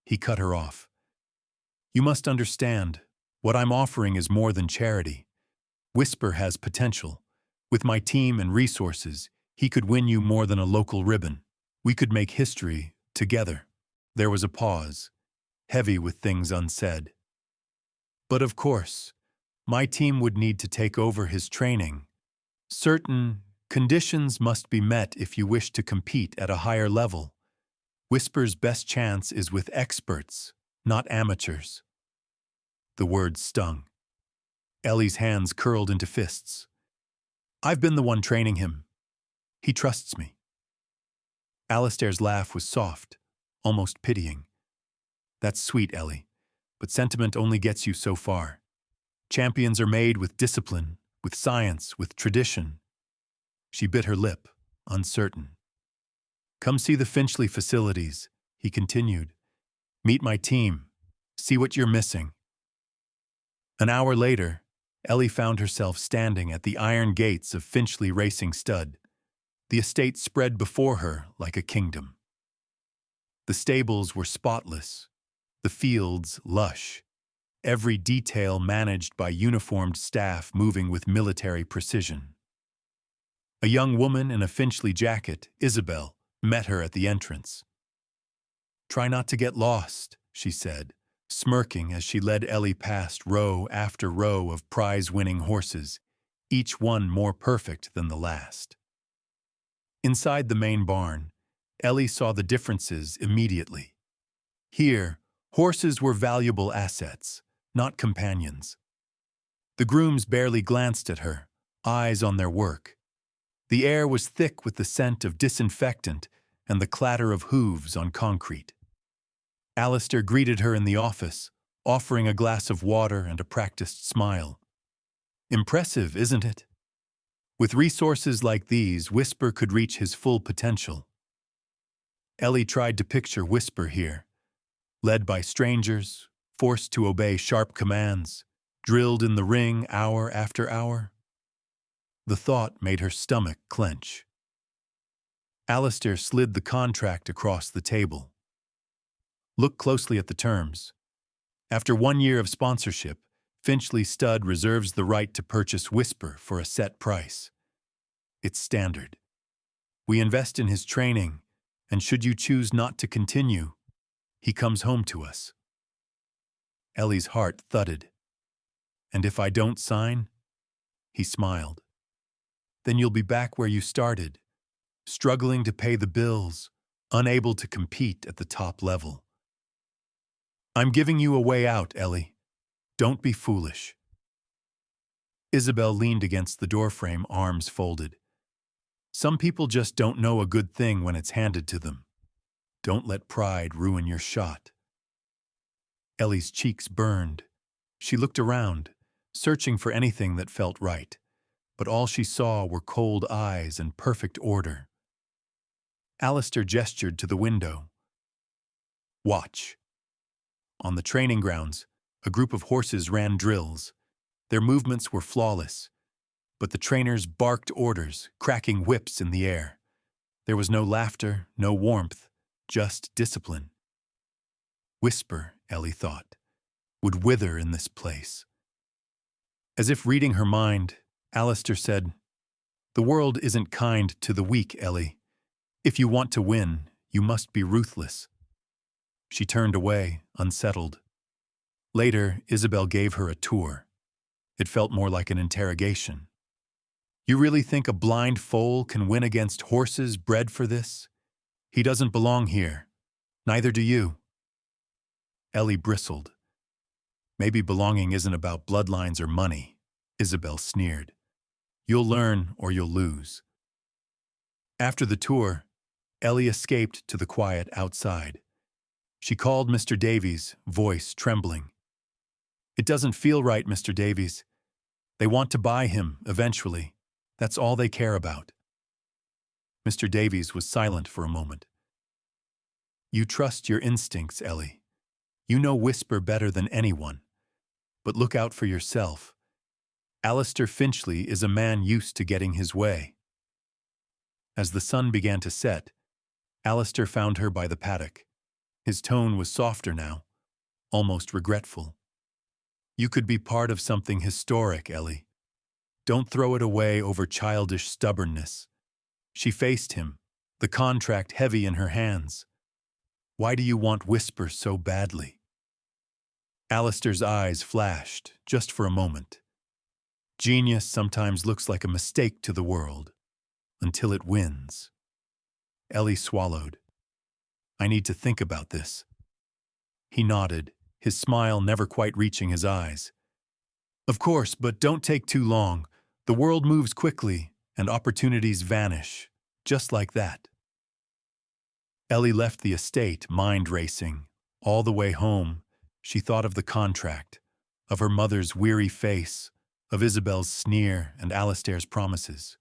He cut her off. You must understand, what I'm offering is more than charity. Whisper has potential. With my team and resources, he could win you more than a local ribbon. We could make history together. There was a pause, heavy with things unsaid. But of course, my team would need to take over his training. Certain conditions must be met if you wish to compete at a higher level. Whisper's best chance is with experts, not amateurs. The words stung. Ellie's hands curled into fists. I've been the one training him. He trusts me. Alistair's laugh was soft, almost pitying. That's sweet, Ellie, but sentiment only gets you so far. Champions are made with discipline, with science, with tradition. She bit her lip, uncertain. Come see the Finchley facilities, he continued. Meet my team. See what you're missing. An hour later, Ellie found herself standing at the iron gates of Finchley Racing Stud. The estate spread before her like a kingdom. The stables were spotless, the fields lush, every detail managed by uniformed staff moving with military precision. A young woman in a Finchley jacket, Isabel, met her at the entrance. Try not to get lost, she said, smirking as she led Ellie past row after row of prize-winning horses, each one more perfect than the last. Inside the main barn, Ellie saw the differences immediately. Here, horses were valuable assets, not companions. The grooms barely glanced at her, eyes on their work. The air was thick with the scent of disinfectant and the clatter of hooves on concrete. Alistair greeted her in the office, offering a glass of water and a practiced smile. Impressive, isn't it? With resources like these, Whisper could reach his full potential. Ellie tried to picture Whisper here, led by strangers, forced to obey sharp commands, drilled in the ring hour after hour? The thought made her stomach clench. Alistair slid the contract across the table. Look closely at the terms. After 1 year of sponsorship, Finchley Stud reserves the right to purchase Whisper for a set price. It's standard. We invest in his training, and should you choose not to continue, he comes home to us. Ellie's heart thudded. And if I don't sign? He smiled. Then you'll be back where you started, struggling to pay the bills, unable to compete at the top level. I'm giving you a way out, Ellie. Don't be foolish. Isabel leaned against the doorframe, arms folded. Some people just don't know a good thing when it's handed to them. Don't let pride ruin your shot. Ellie's cheeks burned. She looked around, searching for anything that felt right, but all she saw were cold eyes and perfect order. Alistair gestured to the window. Watch. On the training grounds, a group of horses ran drills. Their movements were flawless, but the trainers barked orders, cracking whips in the air. There was no laughter, no warmth, just discipline. Whisper, Ellie thought, would wither in this place. As if reading her mind, Alistair said, The world isn't kind to the weak, Ellie. If you want to win, you must be ruthless. She turned away, unsettled. Later, Isabel gave her a tour. It felt more like an interrogation. You really think a blind foal can win against horses bred for this? He doesn't belong here. Neither do you. Ellie bristled. Maybe belonging isn't about bloodlines or money, Isabel sneered. You'll learn or you'll lose. After the tour, Ellie escaped to the quiet outside. She called Mr. Davies, voice trembling. It doesn't feel right, Mr. Davies. They want to buy him, eventually. That's all they care about. Mr. Davies was silent for a moment. You trust your instincts, Ellie. You know Whisper better than anyone. But look out for yourself. Alistair Finchley is a man used to getting his way. As the sun began to set, Alistair found her by the paddock. His tone was softer now, almost regretful. You could be part of something historic, Ellie. Don't throw it away over childish stubbornness. She faced him, the contract heavy in her hands. Why do you want Whisper so badly? Alistair's eyes flashed, just for a moment. Genius sometimes looks like a mistake to the world, until it wins. Ellie swallowed. I need to think about this. He nodded, his smile never quite reaching his eyes. Of course, but don't take too long. The world moves quickly, and opportunities vanish, just like that. Ellie left the estate, mind racing. All the way home, she thought of the contract, of her mother's weary face, of Isabel's sneer and Alistair's promises.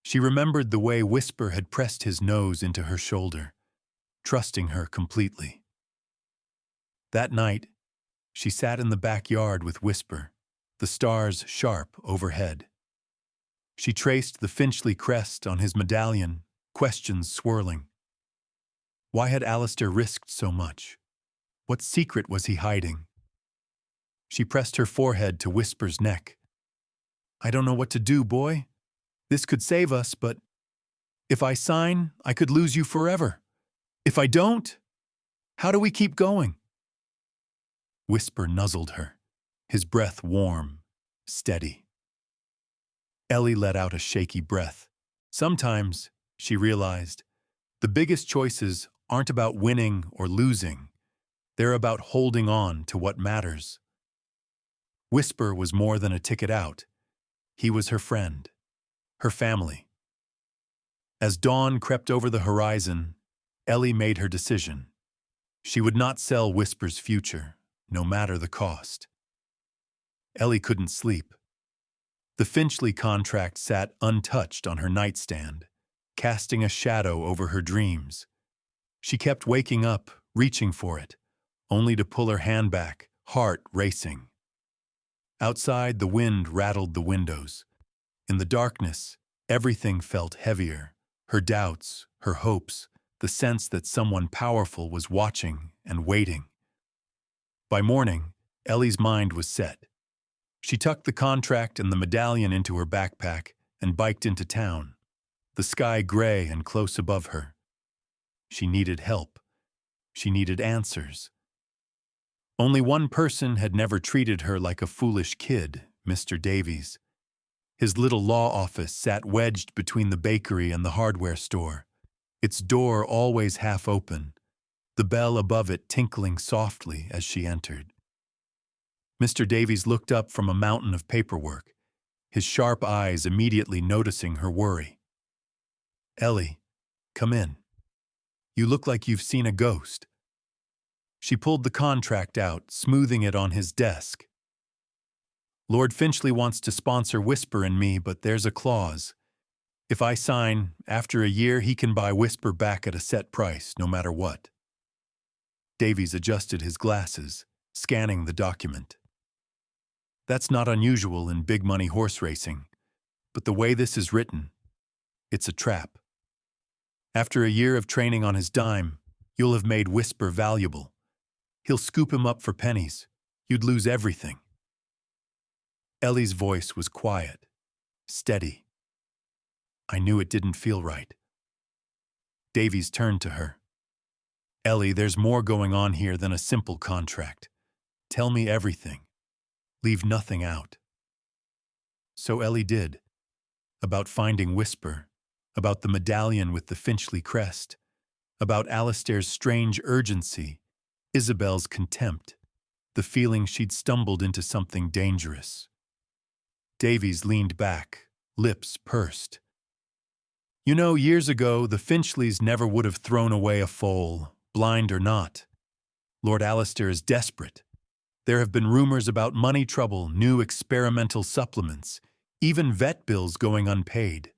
She remembered the way Whisper had pressed his nose into her shoulder, trusting her completely. That night, she sat in the backyard with Whisper, the stars sharp overhead. She traced the Finchley crest on his medallion, questions swirling. Why had Alistair risked so much? What secret was he hiding? She pressed her forehead to Whisper's neck. I don't know what to do, boy. This could save us, but if I sign, I could lose you forever. If I don't, how do we keep going? Whisper nuzzled her, his breath warm, steady. Ellie let out a shaky breath. Sometimes, she realized, the biggest choices aren't about winning or losing. They're about holding on to what matters. Whisper was more than a ticket out. He was her friend, her family. As dawn crept over the horizon, Ellie made her decision. She would not sell Whisper's future, no matter the cost. Ellie couldn't sleep. The Finchley contract sat untouched on her nightstand, casting a shadow over her dreams. She kept waking up, reaching for it, only to pull her hand back, heart racing. Outside, the wind rattled the windows. In the darkness, everything felt heavier. Her doubts, her hopes, the sense that someone powerful was watching and waiting. By morning, Ellie's mind was set. She tucked the contract and the medallion into her backpack and biked into town, the sky gray and close above her. She needed help. She needed answers. Only one person had never treated her like a foolish kid, Mr. Davies. His little law office sat wedged between the bakery and the hardware store, its door always half open, the bell above it tinkling softly as she entered. Mr. Davies looked up from a mountain of paperwork, his sharp eyes immediately noticing her worry. "Ellie, come in. You look like you've seen a ghost." She pulled the contract out, smoothing it on his desk. "Lord Finchley wants to sponsor Whisper and me, but there's a clause. If I sign, after a year he can buy Whisper back at a set price, no matter what." Davies adjusted his glasses, scanning the document. "That's not unusual in big-money horse racing, but the way this is written, it's a trap. After a year of training on his dime, you'll have made Whisper valuable. He'll scoop him up for pennies. You'd lose everything." Ellie's voice was quiet, steady. "I knew it didn't feel right." Davies turned to her. "Ellie, there's more going on here than a simple contract. Tell me everything. Leave nothing out." So Ellie did. About finding Whisper, about the medallion with the Finchley crest, about Alistair's strange urgency, Isabel's contempt, the feeling she'd stumbled into something dangerous. Davies leaned back, lips pursed. "You know, years ago, the Finchleys never would have thrown away a foal, blind or not. Lord Alistair is desperate. There have been rumors about money trouble, new experimental supplements, even vet bills going unpaid.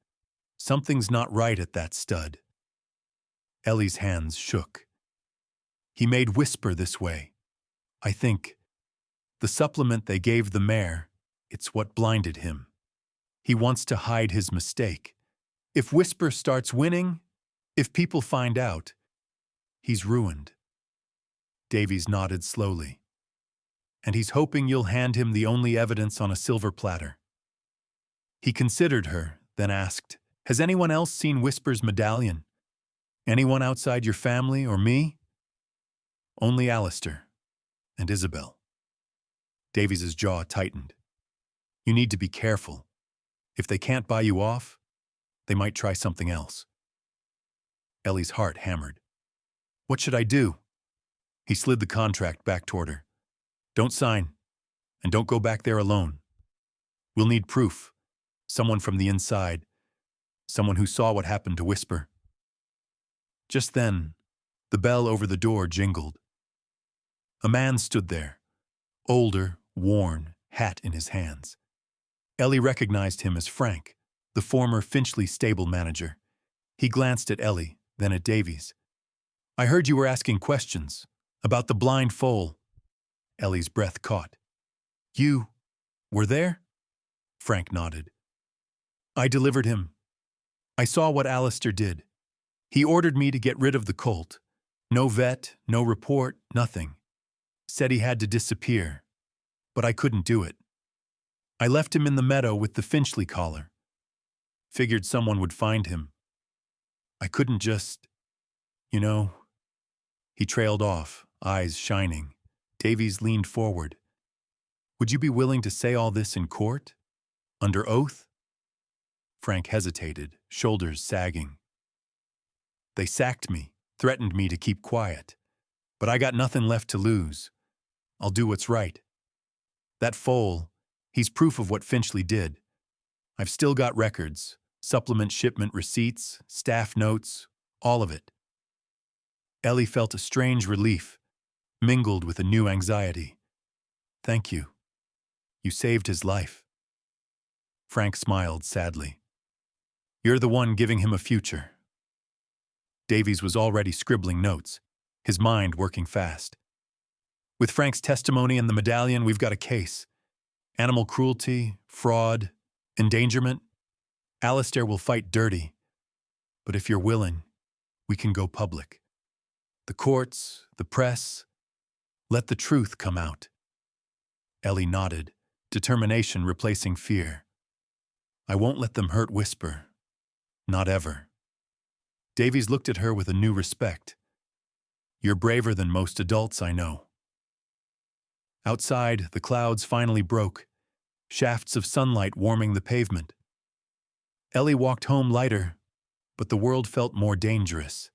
Something's not right at that stud." Ellie's hands shook. "He made Whisper this way. I think the supplement they gave the mare, it's what blinded him. He wants to hide his mistake. If Whisper starts winning, if people find out, he's ruined." Davies nodded slowly. "And he's hoping you'll hand him the only evidence on a silver platter." He considered her, then asked, "Has anyone else seen Whisper's medallion? Anyone outside your family or me?" "Only Alistair and Isabel." Davies's jaw tightened. "You need to be careful. If they can't buy you off, they might try something else." Ellie's heart hammered. "What should I do?" He slid the contract back toward her. "Don't sign, and don't go back there alone. We'll need proof. Someone from the inside. Someone who saw what happened to Whisper." Just then, the bell over the door jingled. A man stood there, older, worn, hat in his hands. Ellie recognized him as Frank, the former Finchley stable manager. He glanced at Ellie, then at Davies. "I heard you were asking questions about the blind foal." Ellie's breath caught. "You were there?" Frank nodded. "I delivered him. I saw what Alistair did. He ordered me to get rid of the colt. No vet, no report, nothing. Said he had to disappear. But I couldn't do it. I left him in the meadow with the Finchley collar. Figured someone would find him. I couldn't just, you know." He trailed off, eyes shining. Davies leaned forward. "Would you be willing to say all this in court? Under oath?" Frank hesitated, shoulders sagging. "They sacked me, threatened me to keep quiet. But I got nothing left to lose. I'll do what's right. That foal, he's proof of what Finchley did. I've still got records, supplement shipment receipts, staff notes, all of it." Ellie felt a strange relief, mingled with a new anxiety. "Thank you. You saved his life." Frank smiled sadly. "You're the one giving him a future." Davies was already scribbling notes, his mind working fast. "With Frank's testimony and the medallion, we've got a case. Animal cruelty, fraud, endangerment. Alistair will fight dirty, but if you're willing, we can go public. The courts, the press, let the truth come out. Ellie nodded, determination replacing fear. I won't let them hurt Whisper. Not ever. Davies looked at her with a new respect. You're braver than most adults I know. Outside, the clouds finally broke, shafts of sunlight warming the pavement. Ellie walked home lighter, but the world felt more dangerous.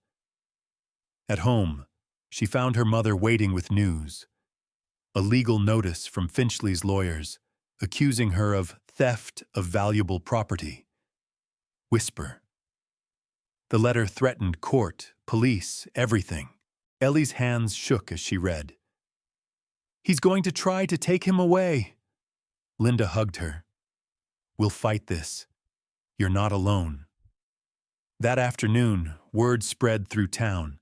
At home, she found her mother waiting with news. A legal notice from Finchley's lawyers, accusing her of theft of valuable property. Whisper. The letter threatened court, police, everything. Ellie's hands shook as she read. He's going to try to take him away. Linda hugged her. We'll fight this. You're not alone. That afternoon, word spread through town.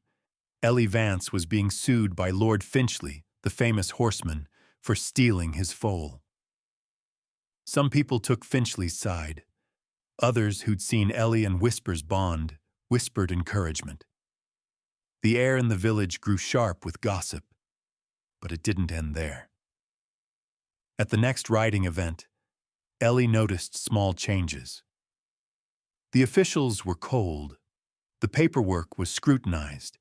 Ellie Vance was being sued by Lord Finchley, the famous horseman, for stealing his foal. Some people took Finchley's side. Others who'd seen Ellie and Whisper's bond whispered encouragement. The air in the village grew sharp with gossip, but it didn't end there. At the next riding event, Ellie noticed small changes. The officials were cold. The paperwork was scrutinized.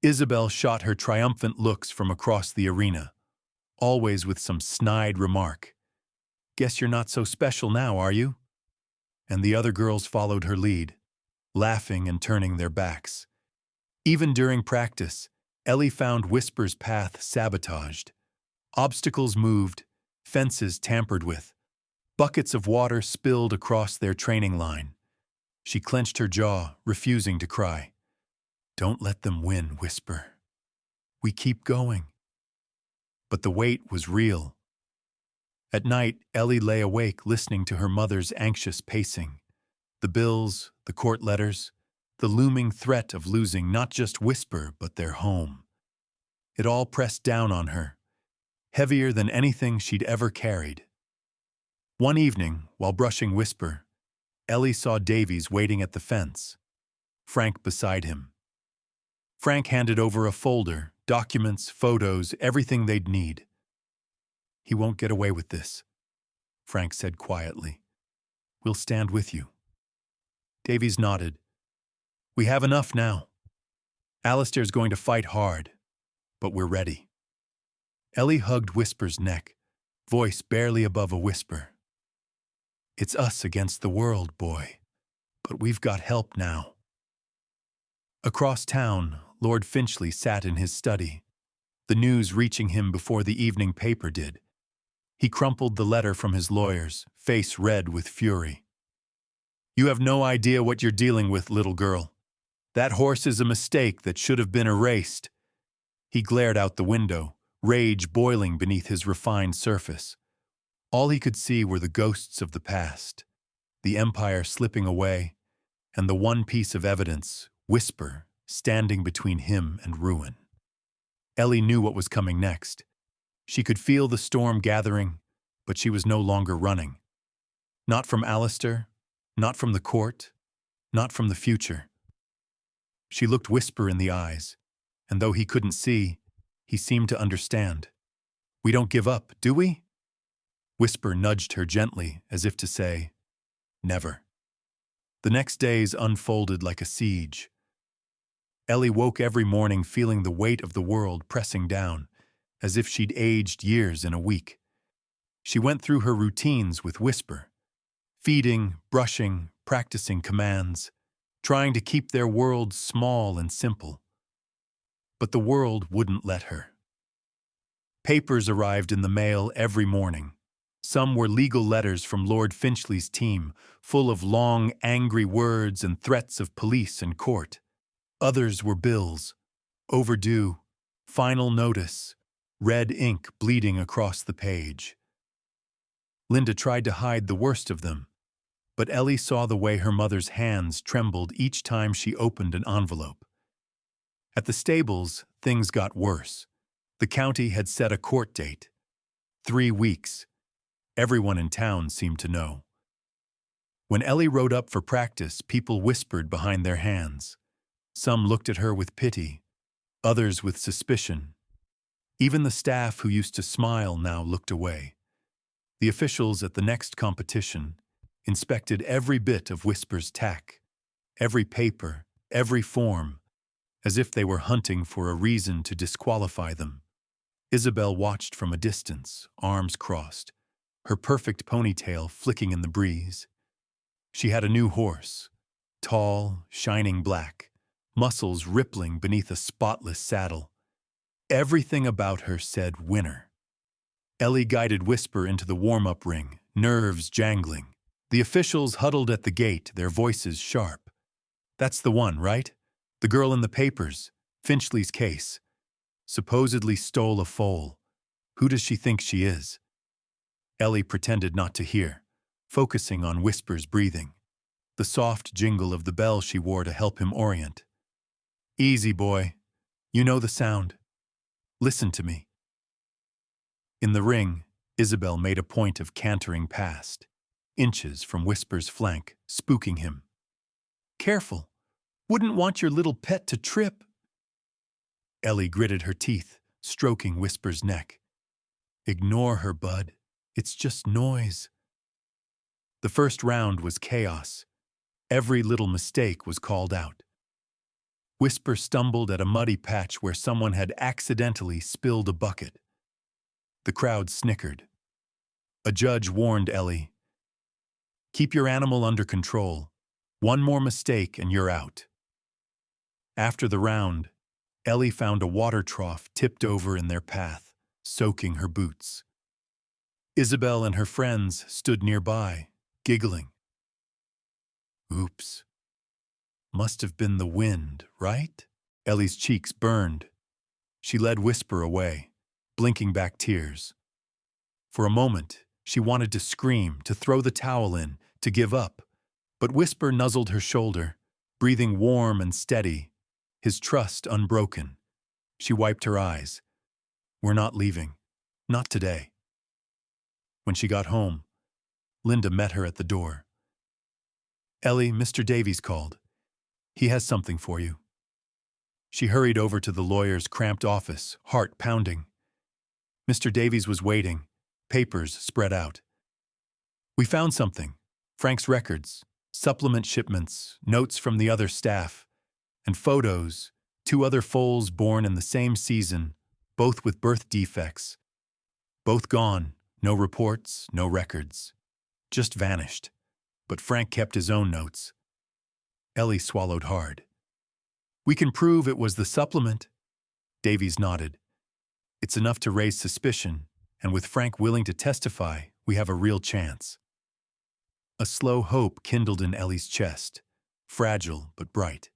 Isabel shot her triumphant looks from across the arena, always with some snide remark. Guess you're not so special now, are you? And the other girls followed her lead, laughing and turning their backs. Even during practice, Ellie found Whisper's path sabotaged. Obstacles moved, fences tampered with, buckets of water spilled across their training line. She clenched her jaw, refusing to cry. Don't let them win, Whisper. We keep going. But the wait was real. At night, Ellie lay awake listening to her mother's anxious pacing. The bills, the court letters, the looming threat of losing not just Whisper but their home. It all pressed down on her, heavier than anything she'd ever carried. One evening, while brushing Whisper, Ellie saw Davies waiting at the fence, Frank beside him. Frank handed over a folder, documents, photos, everything they'd need. He won't get away with this, Frank said quietly. We'll stand with you. Davies nodded. We have enough now. Alistair's going to fight hard, but we're ready. Ellie hugged Whisper's neck, voice barely above a whisper. It's us against the world, boy, but we've got help now. Across town, Lord Finchley sat in his study, the news reaching him before the evening paper did. He crumpled the letter from his lawyers, face red with fury. You have no idea what you're dealing with, little girl. That horse is a mistake that should have been erased. He glared out the window, rage boiling beneath his refined surface. All he could see were the ghosts of the past, the empire slipping away, and the one piece of evidence, Whisper, standing between him and ruin. Ellie knew what was coming next. She could feel the storm gathering, but she was no longer running. Not from Alistair, not from the court, not from the future. She looked Whisper in the eyes, and though he couldn't see, he seemed to understand. We don't give up, do we? Whisper nudged her gently, as if to say, never. The next days unfolded like a siege. Ellie woke every morning feeling the weight of the world pressing down, as if she'd aged years in a week. She went through her routines with Whisper, feeding, brushing, practicing commands, trying to keep their world small and simple. But the world wouldn't let her. Papers arrived in the mail every morning. Some were legal letters from Lord Finchley's team, full of long, angry words and threats of police and court. Others were bills, overdue, final notice, red ink bleeding across the page. Linda tried to hide the worst of them, but Ellie saw the way her mother's hands trembled each time she opened an envelope. At the stables, things got worse. The county had set a court date. 3 weeks. Everyone in town seemed to know. When Ellie rode up for practice, people whispered behind their hands. Some looked at her with pity, others with suspicion. Even the staff who used to smile now looked away. The officials at the next competition inspected every bit of Whisper's tack, every paper, every form, as if they were hunting for a reason to disqualify them. Isabel watched from a distance, arms crossed, her perfect ponytail flicking in the breeze. She had a new horse, tall, shining black, muscles rippling beneath a spotless saddle. Everything about her said winner. Ellie guided Whisper into the warm-up ring, nerves jangling. The officials huddled at the gate, their voices sharp. "That's the one, right? The girl in the papers, Finchley's case. Supposedly stole a foal. Who does she think she is?" Ellie pretended not to hear, focusing on Whisper's breathing, the soft jingle of the bell she wore to help him orient. "Easy, boy. You know the sound. Listen to me." In the ring, Isabel made a point of cantering past, inches from Whisper's flank, spooking him. "Careful. Wouldn't want your little pet to trip." Ellie gritted her teeth, stroking Whisper's neck. "Ignore her, bud. It's just noise." The first round was chaos. Every little mistake was called out. Whisper stumbled at a muddy patch where someone had accidentally spilled a bucket. The crowd snickered. A judge warned Ellie, "Keep your animal under control. One more mistake and you're out." After the round, Ellie found a water trough tipped over in their path, soaking her boots. Isabel and her friends stood nearby, giggling. "Oops. Must have been the wind, right?" Ellie's cheeks burned. She led Whisper away, blinking back tears. For a moment, she wanted to scream, to throw the towel in, to give up. But Whisper nuzzled her shoulder, breathing warm and steady, his trust unbroken. She wiped her eyes. "We're not leaving. Not today." When she got home, Linda met her at the door. "Ellie, Mr. Davies called. He has something for you." She hurried over to the lawyer's cramped office, heart pounding. Mr. Davies was waiting, papers spread out. "We found something. Frank's records, supplement shipments, notes from the other staff, and photos, 2 other foals born in the same season, both with birth defects. Both gone, no reports, no records. Just vanished. But Frank kept his own notes." Ellie swallowed hard. "We can prove it was the supplement." Davies nodded. "It's enough to raise suspicion, and with Frank willing to testify, we have a real chance." A slow hope kindled in Ellie's chest, fragile but bright.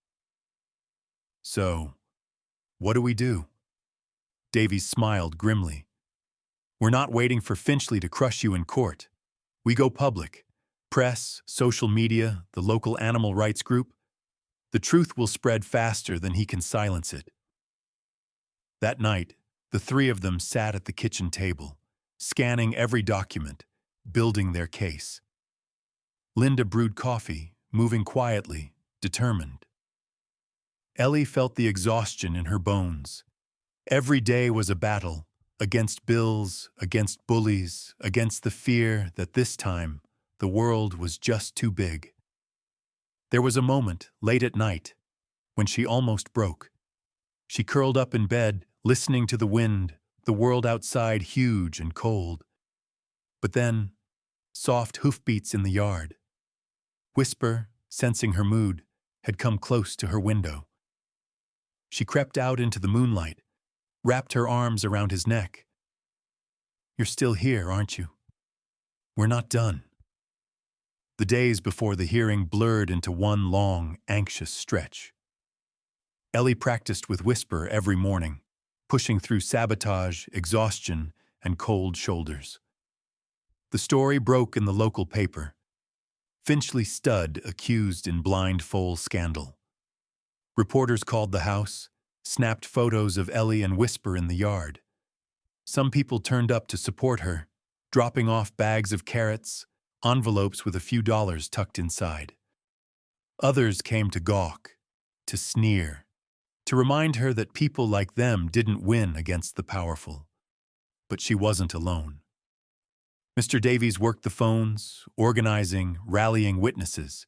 "So, what do we do?" Davies smiled grimly. "We're not waiting for Finchley to crush you in court. We go public. Press, social media, the local animal rights group. The truth will spread faster than he can silence it." That night, the 3 of them sat at the kitchen table, scanning every document, building their case. Linda brewed coffee, moving quietly, determined. Ellie felt the exhaustion in her bones. Every day was a battle, against bills, against bullies, against the fear that this time the world was just too big. There was a moment, late at night, when she almost broke. She curled up in bed, listening to the wind, the world outside huge and cold. But then, soft hoofbeats in the yard. Whisper, sensing her mood, had come close to her window. She crept out into the moonlight, wrapped her arms around his neck. "You're still here, aren't you? We're not done." The days before the hearing blurred into one long, anxious stretch. Ellie practiced with Whisper every morning, pushing through sabotage, exhaustion, and cold shoulders. The story broke in the local paper. Finchley Stud accused in blind foal scandal. Reporters called the house, snapped photos of Ellie and Whisper in the yard. Some people turned up to support her, dropping off bags of carrots, envelopes with a few dollars tucked inside. Others came to gawk, to sneer, to remind her that people like them didn't win against the powerful. But she wasn't alone. Mr. Davies worked the phones, organizing, rallying witnesses.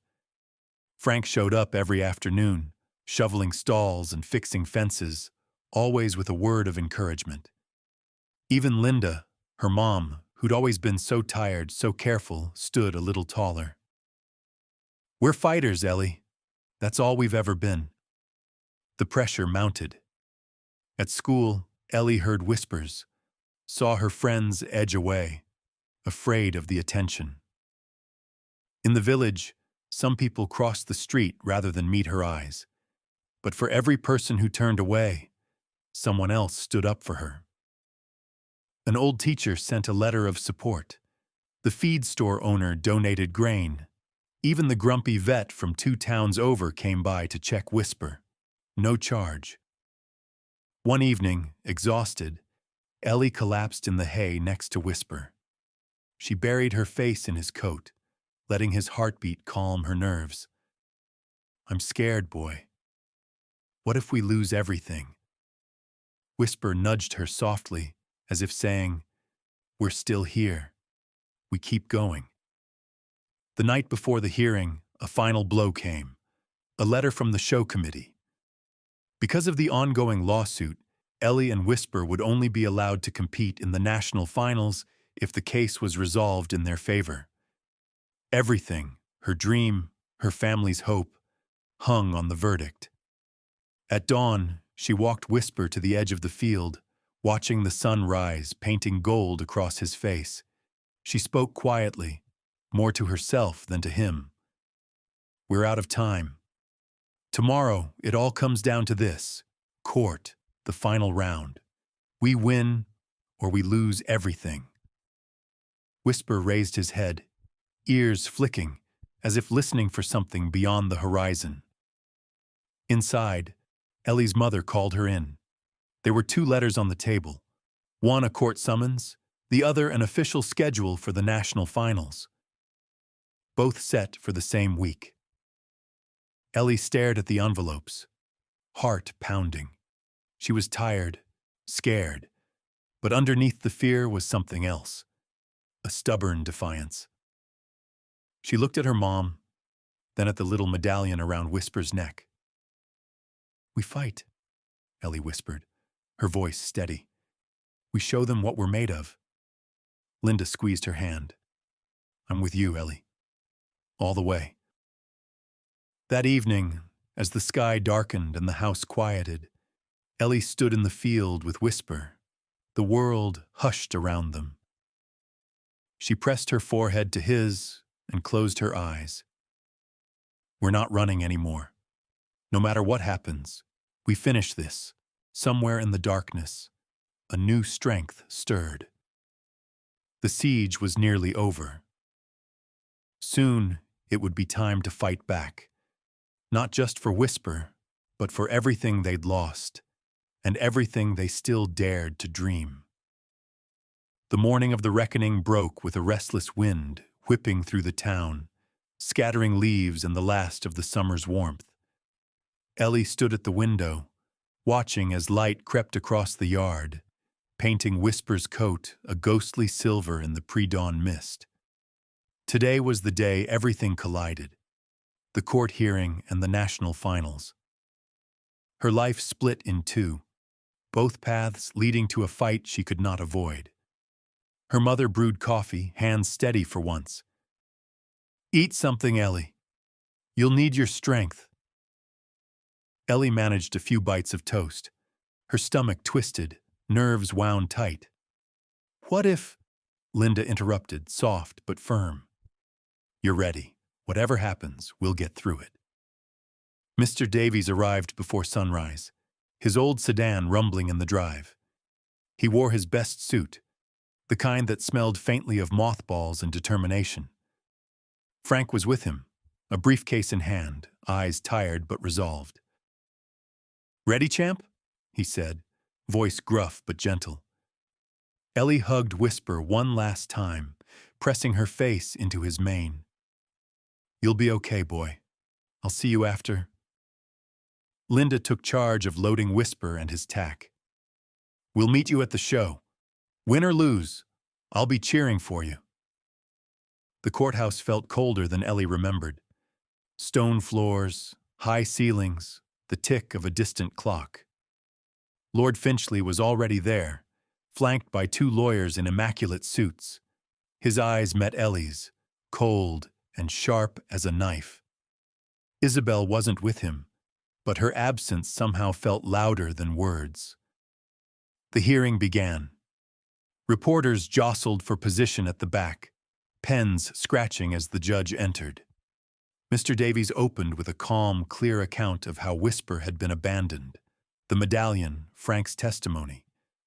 Frank showed up every afternoon, shoveling stalls and fixing fences, always with a word of encouragement. Even Linda, her mom, who'd always been so tired, so careful, stood a little taller. "We're fighters, Ellie. That's all we've ever been." The pressure mounted. At school, Ellie heard whispers, saw her friends edge away, afraid of the attention. In the village, some people crossed the street rather than meet her eyes. But for every person who turned away, someone else stood up for her. An old teacher sent a letter of support. The feed store owner donated grain. Even the grumpy vet from 2 towns over came by to check Whisper. No charge. One evening, exhausted, Ellie collapsed in the hay next to Whisper. She buried her face in his coat, letting his heartbeat calm her nerves. "I'm scared, boy. What if we lose everything?" Whisper nudged her softly, as if saying, "We're still here. We keep going." The night before the hearing, a final blow came. A letter from the show committee. Because of the ongoing lawsuit, Ellie and Whisper would only be allowed to compete in the national finals if the case was resolved in their favor. Everything, her dream, her family's hope, hung on the verdict. At dawn, she walked Whisper to the edge of the field, watching the sun rise, painting gold across his face. She spoke quietly, more to herself than to him. "We're out of time. Tomorrow, it all comes down to this: court, the final round. We win, or we lose everything." Whisper raised his head, ears flicking, as if listening for something beyond the horizon. Inside, Ellie's mother called her in. There were 2 letters on the table, one a court summons, the other an official schedule for the national finals. Both set for the same week. Ellie stared at the envelopes, heart pounding. She was tired, scared, but underneath the fear was something else, a stubborn defiance. She looked at her mom, then at the little medallion around Whisper's neck. "We fight," Ellie whispered, her voice steady. "We show them what we're made of." Linda squeezed her hand. "I'm with you, Ellie. All the way." That evening, as the sky darkened and the house quieted, Ellie stood in the field with Whisper. The world hushed around them. She pressed her forehead to his and closed her eyes. "We're not running anymore. No matter what happens, we finish this. Somewhere in the darkness, a new strength stirred. The siege was nearly over. Soon, it would be time to fight back. Not just for Whisper, but for everything they'd lost, and everything they still dared to dream. The morning of the reckoning broke with a restless wind whipping through the town, scattering leaves and the last of the summer's warmth. Ellie stood at the window, watching as light crept across the yard, painting Whisper's coat a ghostly silver in the pre-dawn mist. Today was the day everything collided, the court hearing and the national finals. Her life split in 2, both paths leading to a fight she could not avoid. Her mother brewed coffee, hands steady for once. "Eat something, Ellie. You'll need your strength." Ellie managed a few bites of toast. Her stomach twisted, nerves wound tight. "What if—" Linda interrupted, soft but firm. "You're ready. Whatever happens, we'll get through it." Mr. Davies arrived before sunrise, his old sedan rumbling in the drive. He wore his best suit, the kind that smelled faintly of mothballs and determination. Frank was with him, a briefcase in hand, eyes tired but resolved. "Ready, champ?" he said, voice gruff but gentle. Ellie hugged Whisper one last time, pressing her face into his mane. "You'll be okay, boy. I'll see you after." Linda took charge of loading Whisper and his tack. "We'll meet you at the show. Win or lose, I'll be cheering for you." The courthouse felt colder than Ellie remembered. Stone floors, high ceilings, the tick of a distant clock. Lord Finchley was already there, flanked by two lawyers in immaculate suits. His eyes met Ellie's, cold and sharp as a knife. Isabel wasn't with him, but her absence somehow felt louder than words. The hearing began. Reporters jostled for position at the back, pens scratching as the judge entered. Mr. Davies opened with a calm, clear account of how Whisper had been abandoned, the medallion, Frank's testimony,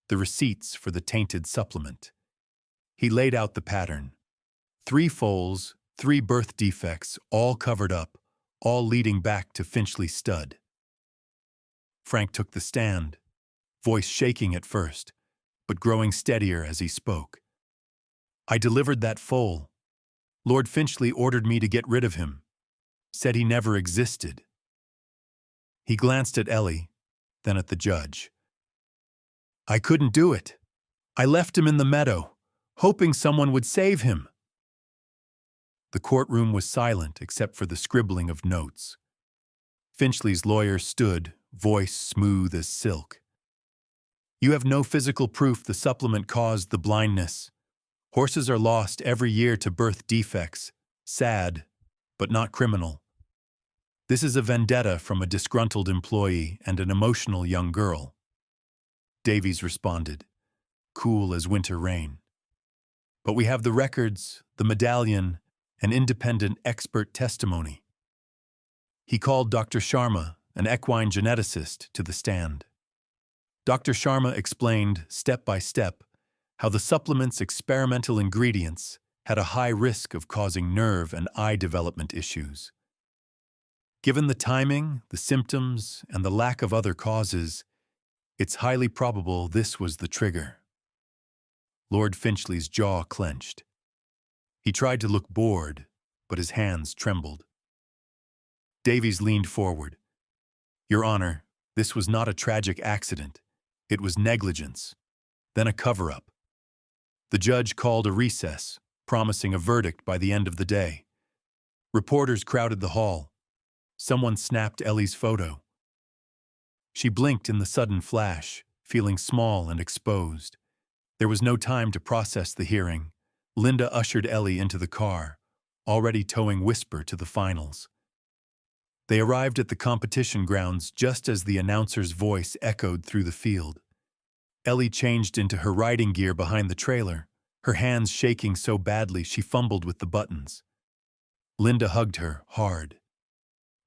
the receipts for the tainted supplement. He laid out the pattern. 3 foals, 3 birth defects, all covered up, all leading back to Finchley Stud. Frank took the stand, voice shaking at first, but growing steadier as he spoke. "I delivered that foal. Lord Finchley ordered me to get rid of him. Said he never existed." He glanced at Ellie, then at the judge. "I couldn't do it. I left him in the meadow, hoping someone would save him." The courtroom was silent except for the scribbling of notes. Finchley's lawyer stood, voice smooth as silk. "You have no physical proof the supplement caused the blindness. Horses are lost every year to birth defects. Sad, but not criminal. This is a vendetta from a disgruntled employee and an emotional young girl." Davies responded, cool as winter rain. "But we have the records, the medallion, and independent expert testimony." He called Dr. Sharma, an equine geneticist, to the stand. Dr. Sharma explained, step by step, how the supplement's experimental ingredients had a high risk of causing nerve and eye development issues. Given the timing, the symptoms, and the lack of other causes, it's highly probable this was the trigger. Lord Finchley's jaw clenched. He tried to look bored, but his hands trembled. Davies leaned forward. "Your Honor, this was not a tragic accident. It was negligence, then a cover-up." The judge called a recess, promising a verdict by the end of the day. Reporters crowded the hall. Someone snapped Ellie's photo. She blinked in the sudden flash, feeling small and exposed. There was no time to process the hearing. Linda ushered Ellie into the car, already towing Whisper to the finals. They arrived at the competition grounds just as the announcer's voice echoed through the field. Ellie changed into her riding gear behind the trailer, her hands shaking so badly she fumbled with the buttons. Linda hugged her hard.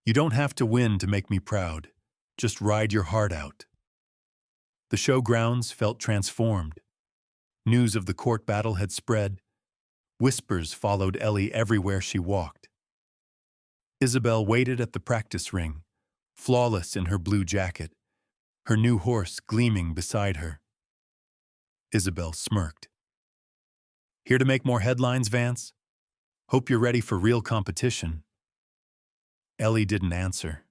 "You don't have to win to make me proud. Just ride your heart out." The showgrounds felt transformed. News of the court battle had spread. Whispers followed Ellie everywhere she walked. Isabel waited at the practice ring, flawless in her blue jacket, her new horse gleaming beside her. Isabel smirked. "Here to make more headlines, Vance? Hope you're ready for real competition." Ellie didn't answer.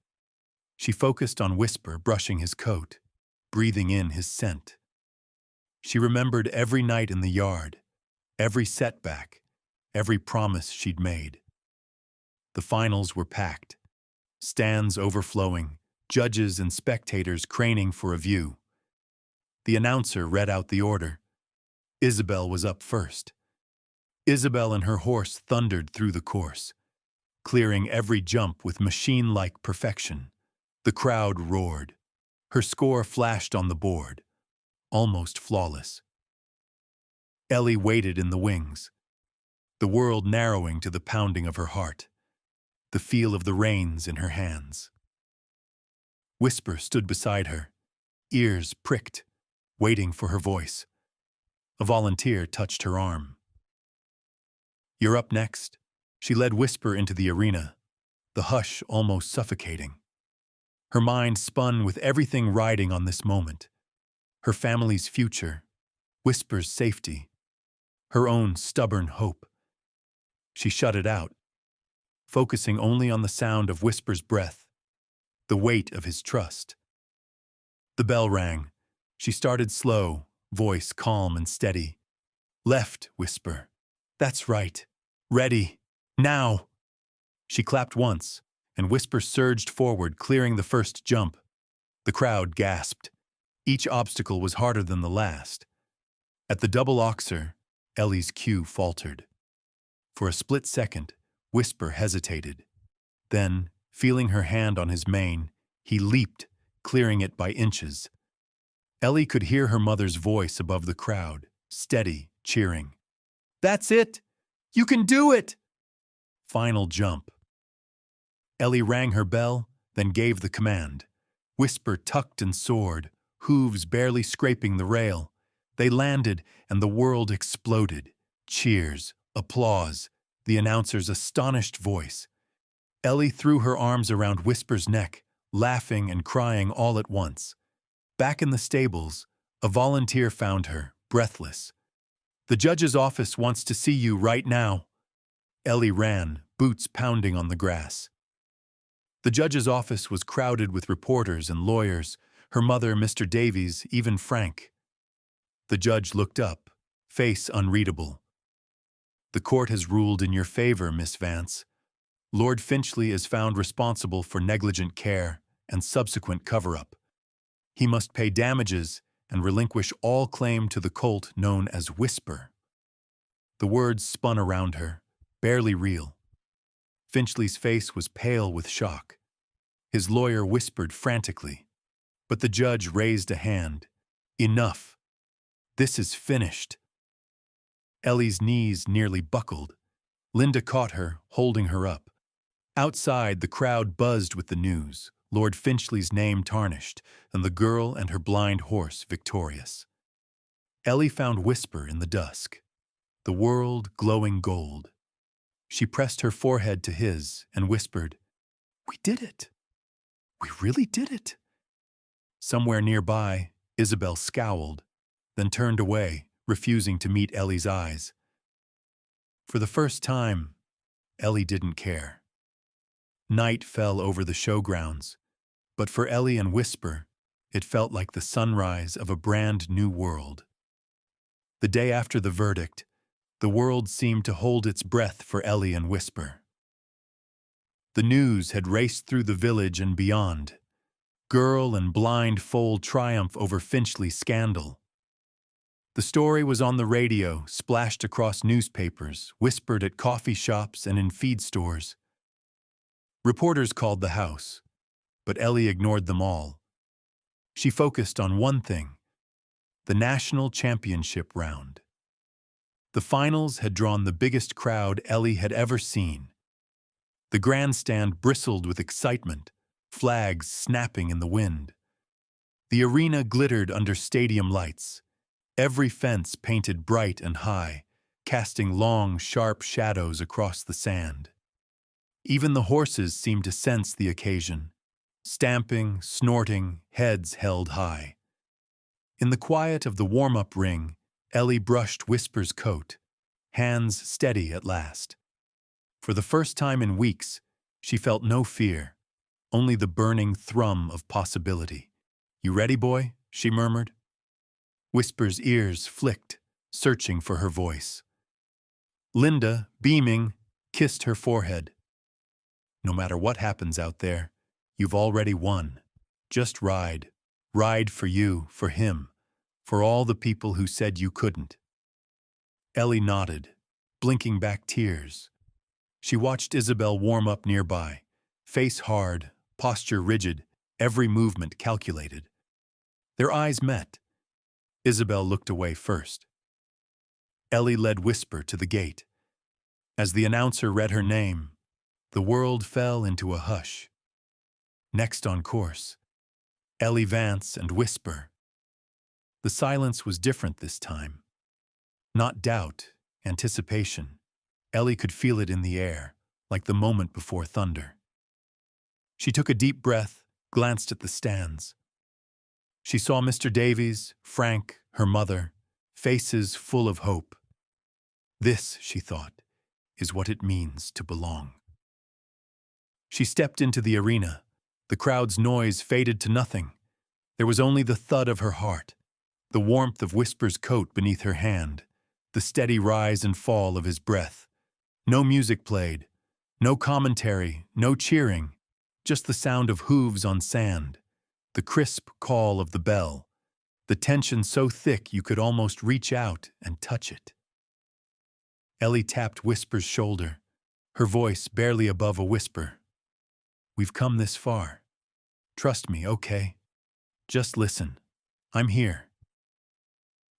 She focused on Whisper brushing his coat, breathing in his scent. She remembered every night in the yard, every setback, every promise she'd made. The finals were packed, stands overflowing, judges and spectators craning for a view. The announcer read out the order. Isabel was up first. Isabel and her horse thundered through the course, clearing every jump with machine-like perfection. The crowd roared. Her score flashed on the board, almost flawless. Ellie waited in the wings, the world narrowing to the pounding of her heart, the feel of the reins in her hands. Whisper stood beside her, ears pricked, waiting for her voice. A volunteer touched her arm. "You're up next." She led Whisper into the arena, the hush almost suffocating. Her mind spun with everything riding on this moment. Her family's future, Whisper's safety, her own stubborn hope. She shut it out, focusing only on the sound of Whisper's breath, the weight of his trust. The bell rang. She started slow, voice calm and steady. Left, Whisper. That's right. Ready. Now. She clapped once, and Whisper surged forward, clearing the first jump. The crowd gasped. Each obstacle was harder than the last. At the double oxer, Ellie's cue faltered. For a split second, Whisper hesitated. Then, feeling her hand on his mane, he leaped, clearing it by inches. Ellie could hear her mother's voice above the crowd, steady, cheering. That's it! You can do it! Final jump. Ellie rang her bell, then gave the command. Whisper tucked and soared, hooves barely scraping the rail. They landed, and the world exploded. Cheers, applause, the announcer's astonished voice. Ellie threw her arms around Whisper's neck, laughing and crying all at once. Back in the stables, a volunteer found her, breathless. The judge's office wants to see you right now. Ellie ran, boots pounding on the grass. The judge's office was crowded with reporters and lawyers, her mother, Mr. Davies, even Frank. The judge looked up, face unreadable. The court has ruled in your favor, Miss Vance. Lord Finchley is found responsible for negligent care and subsequent cover-up. He must pay damages and relinquish all claim to the colt known as Whisper. The words spun around her, barely real. Finchley's face was pale with shock. His lawyer whispered frantically, but the judge raised a hand. Enough. This is finished. Ellie's knees nearly buckled. Linda caught her, holding her up. Outside, the crowd buzzed with the news, Lord Finchley's name tarnished, and the girl and her blind horse victorious. Ellie found Whisper in the dusk, the world glowing gold. She pressed her forehead to his and whispered, "We did it. We really did it." Somewhere nearby, Isabel scowled, then turned away, refusing to meet Ellie's eyes. For the first time, Ellie didn't care. Night fell over the showgrounds, but for Ellie and Whisper, it felt like the sunrise of a brand new world. The day after the verdict, the world seemed to hold its breath for Ellie and Whisper. The news had raced through the village and beyond. Girl and blind foal triumph over Finchley scandal. The story was on the radio, splashed across newspapers, whispered at coffee shops and in feed stores. Reporters called the house, but Ellie ignored them all. She focused on one thing, the national championship round. The finals had drawn the biggest crowd Ellie had ever seen. The grandstand bristled with excitement, flags snapping in the wind. The arena glittered under stadium lights, every fence painted bright and high, casting long, sharp shadows across the sand. Even the horses seemed to sense the occasion, stamping, snorting, heads held high. In the quiet of the warm-up ring, Ellie brushed Whisper's coat, hands steady at last. For the first time in weeks, she felt no fear, only the burning thrum of possibility. "You ready, boy?" she murmured. Whisper's ears flicked, searching for her voice. Linda, beaming, kissed her forehead. "No matter what happens out there, you've already won. Just ride. Ride for you, for him, for all the people who said you couldn't." Ellie nodded, blinking back tears. She watched Isabel warm up nearby, face hard, posture rigid, every movement calculated. Their eyes met. Isabel looked away first. Ellie led Whisper to the gate. As the announcer read her name, the world fell into a hush. Next on course, Ellie Vance and Whisper. The silence was different this time. Not doubt, anticipation. Ellie could feel it in the air, like the moment before thunder. She took a deep breath, glanced at the stands. She saw Mr. Davies, Frank, her mother, faces full of hope. This, she thought, is what it means to belong. She stepped into the arena. The crowd's noise faded to nothing. There was only the thud of her heart, the warmth of Whisper's coat beneath her hand, the steady rise and fall of his breath. No music played, no commentary, no cheering, just the sound of hooves on sand, the crisp call of the bell, the tension so thick you could almost reach out and touch it. Ellie tapped Whisper's shoulder, her voice barely above a whisper. "We've come this far. Trust me, okay? Just listen. I'm here."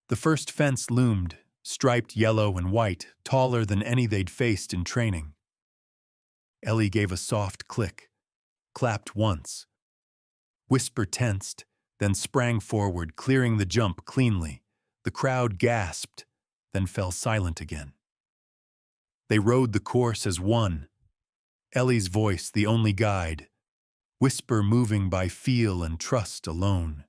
The first fence loomed, striped yellow and white, taller than any they'd faced in training. Ellie gave a soft click, clapped once. Whisper tensed, then sprang forward, clearing the jump cleanly. The crowd gasped, then fell silent again. They rode the course as one, Ellie's voice the only guide, Whisper moving by feel and trust alone.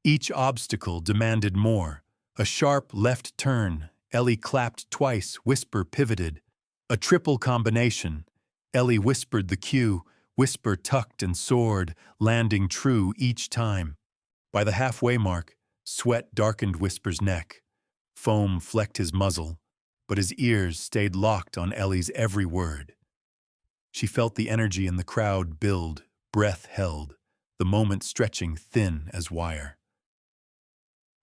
Each obstacle demanded more. A sharp left turn, Ellie clapped twice, Whisper pivoted. A triple combination, Ellie whispered the cue, Whisper tucked and soared, landing true each time. By the halfway mark, sweat darkened Whisper's neck. Foam flecked his muzzle, but his ears stayed locked on Ellie's every word. She felt the energy in the crowd build, breath held, the moment stretching thin as wire.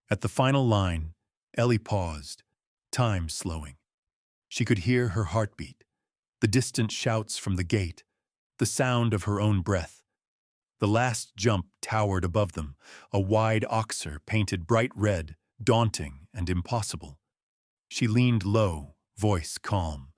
At the final line, Ellie paused, time slowing. She could hear her heartbeat, the distant shouts from the gate, the sound of her own breath. The last jump towered above them, a wide oxer painted bright red, daunting and impossible. She leaned low, voice calm.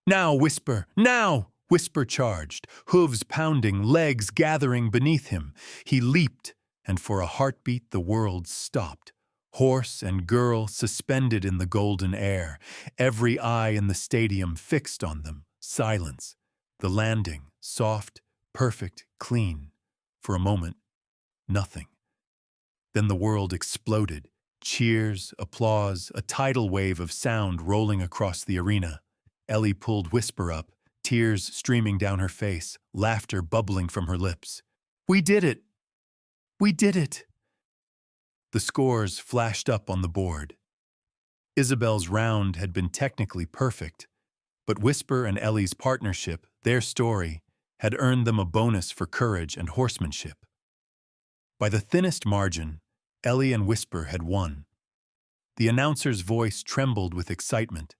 "Now, Whisper! Now!" Whisper charged, hooves pounding, legs gathering beneath him. He leaped, and for a heartbeat the world stopped. Horse and girl suspended in the golden air, every eye in the stadium fixed on them. Silence. The landing, soft, perfect, clean. For a moment, nothing. Then the world exploded. Cheers, applause, a tidal wave of sound rolling across the arena. Ellie pulled Whisper up, tears streaming down her face, laughter bubbling from her lips. "We did it! We did it!" The scores flashed up on the board. Isabel's round had been technically perfect, but Whisper and Ellie's partnership, their story, had earned them a bonus for courage and horsemanship. By the thinnest margin, Ellie and Whisper had won. The announcer's voice trembled with excitement.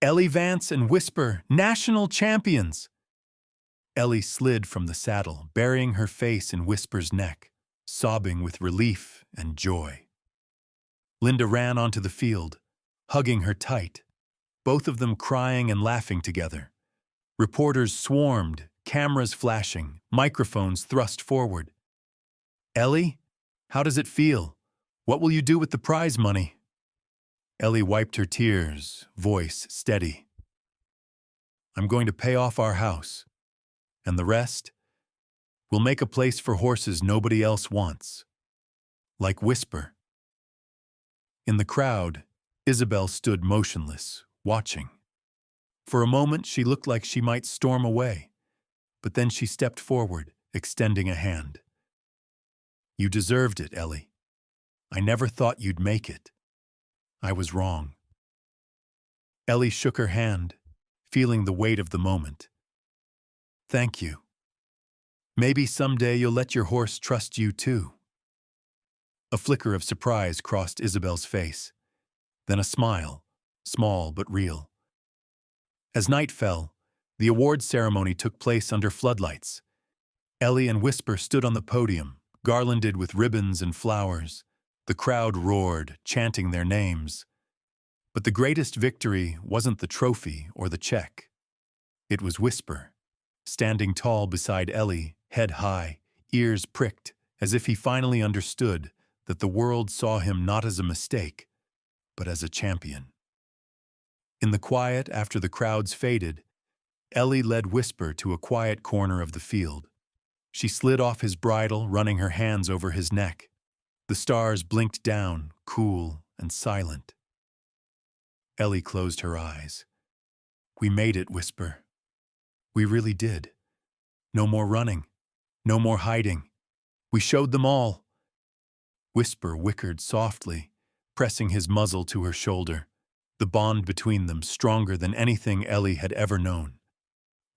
"Ellie Vance and Whisper, national champions!" Ellie slid from the saddle, burying her face in Whisper's neck, sobbing with relief and joy. Linda ran onto the field, hugging her tight, both of them crying and laughing together. Reporters swarmed, cameras flashing, microphones thrust forward. "Ellie, how does it feel? What will you do with the prize money?" Ellie wiped her tears, voice steady. "I'm going to pay off our house. And the rest? We'll make a place for horses nobody else wants. Like Whisper." In the crowd, Isabel stood motionless, watching. For a moment, she looked like she might storm away, but then she stepped forward, extending a hand. "You deserved it, Ellie. I never thought you'd make it. I was wrong." Ellie shook her hand, feeling the weight of the moment. "Thank you. Maybe someday you'll let your horse trust you too." A flicker of surprise crossed Isabel's face, then a smile, small but real. As night fell, the awards ceremony took place under floodlights. Ellie and Whisper stood on the podium, garlanded with ribbons and flowers. The crowd roared, chanting their names. But the greatest victory wasn't the trophy or the check. It was Whisper, standing tall beside Ellie, head high, ears pricked, as if he finally understood that the world saw him not as a mistake, but as a champion. In the quiet after the crowds faded, Ellie led Whisper to a quiet corner of the field. She slid off his bridle, running her hands over his neck. The stars blinked down, cool and silent. Ellie closed her eyes. "We made it," Whisper. "We really did. No more running. No more hiding. We showed them all." Whisper whickered softly, pressing his muzzle to her shoulder, the bond between them stronger than anything Ellie had ever known.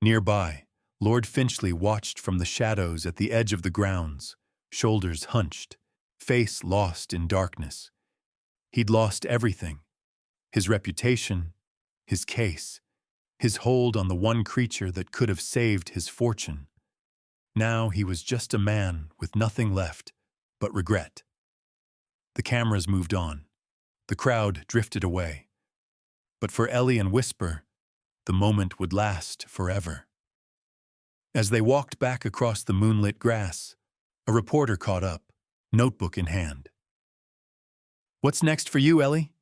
Nearby, Lord Finchley watched from the shadows at the edge of the grounds, shoulders hunched, face lost in darkness. He'd lost everything: his reputation, his case, his hold on the one creature that could have saved his fortune. Now he was just a man with nothing left but regret. The cameras moved on. The crowd drifted away. But for Ellie and Whisper, the moment would last forever. As they walked back across the moonlit grass, a reporter caught up, notebook in hand. "What's next for you, Ellie?"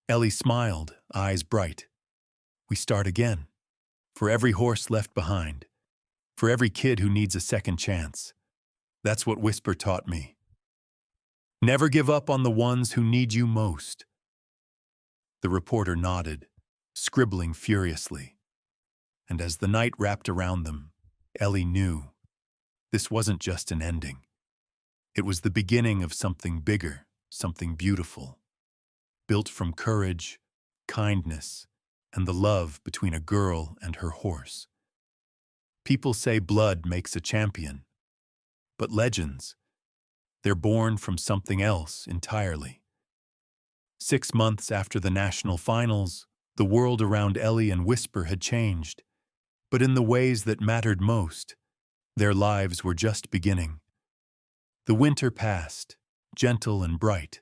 Ellie smiled, eyes bright. "We start again. For every horse left behind. For every kid who needs a second chance. That's what Whisper taught me. Never give up on the ones who need you most." The reporter nodded, scribbling furiously. And as the night wrapped around them, Ellie knew this wasn't just an ending. It was the beginning of something bigger, something beautiful, built from courage, kindness, and the love between a girl and her horse. People say blood makes a champion, but legends, they're born from something else entirely. 6 months after the national finals, the world around Ellie and Whisper had changed, but in the ways that mattered most. Their lives were just beginning. The winter passed, gentle and bright,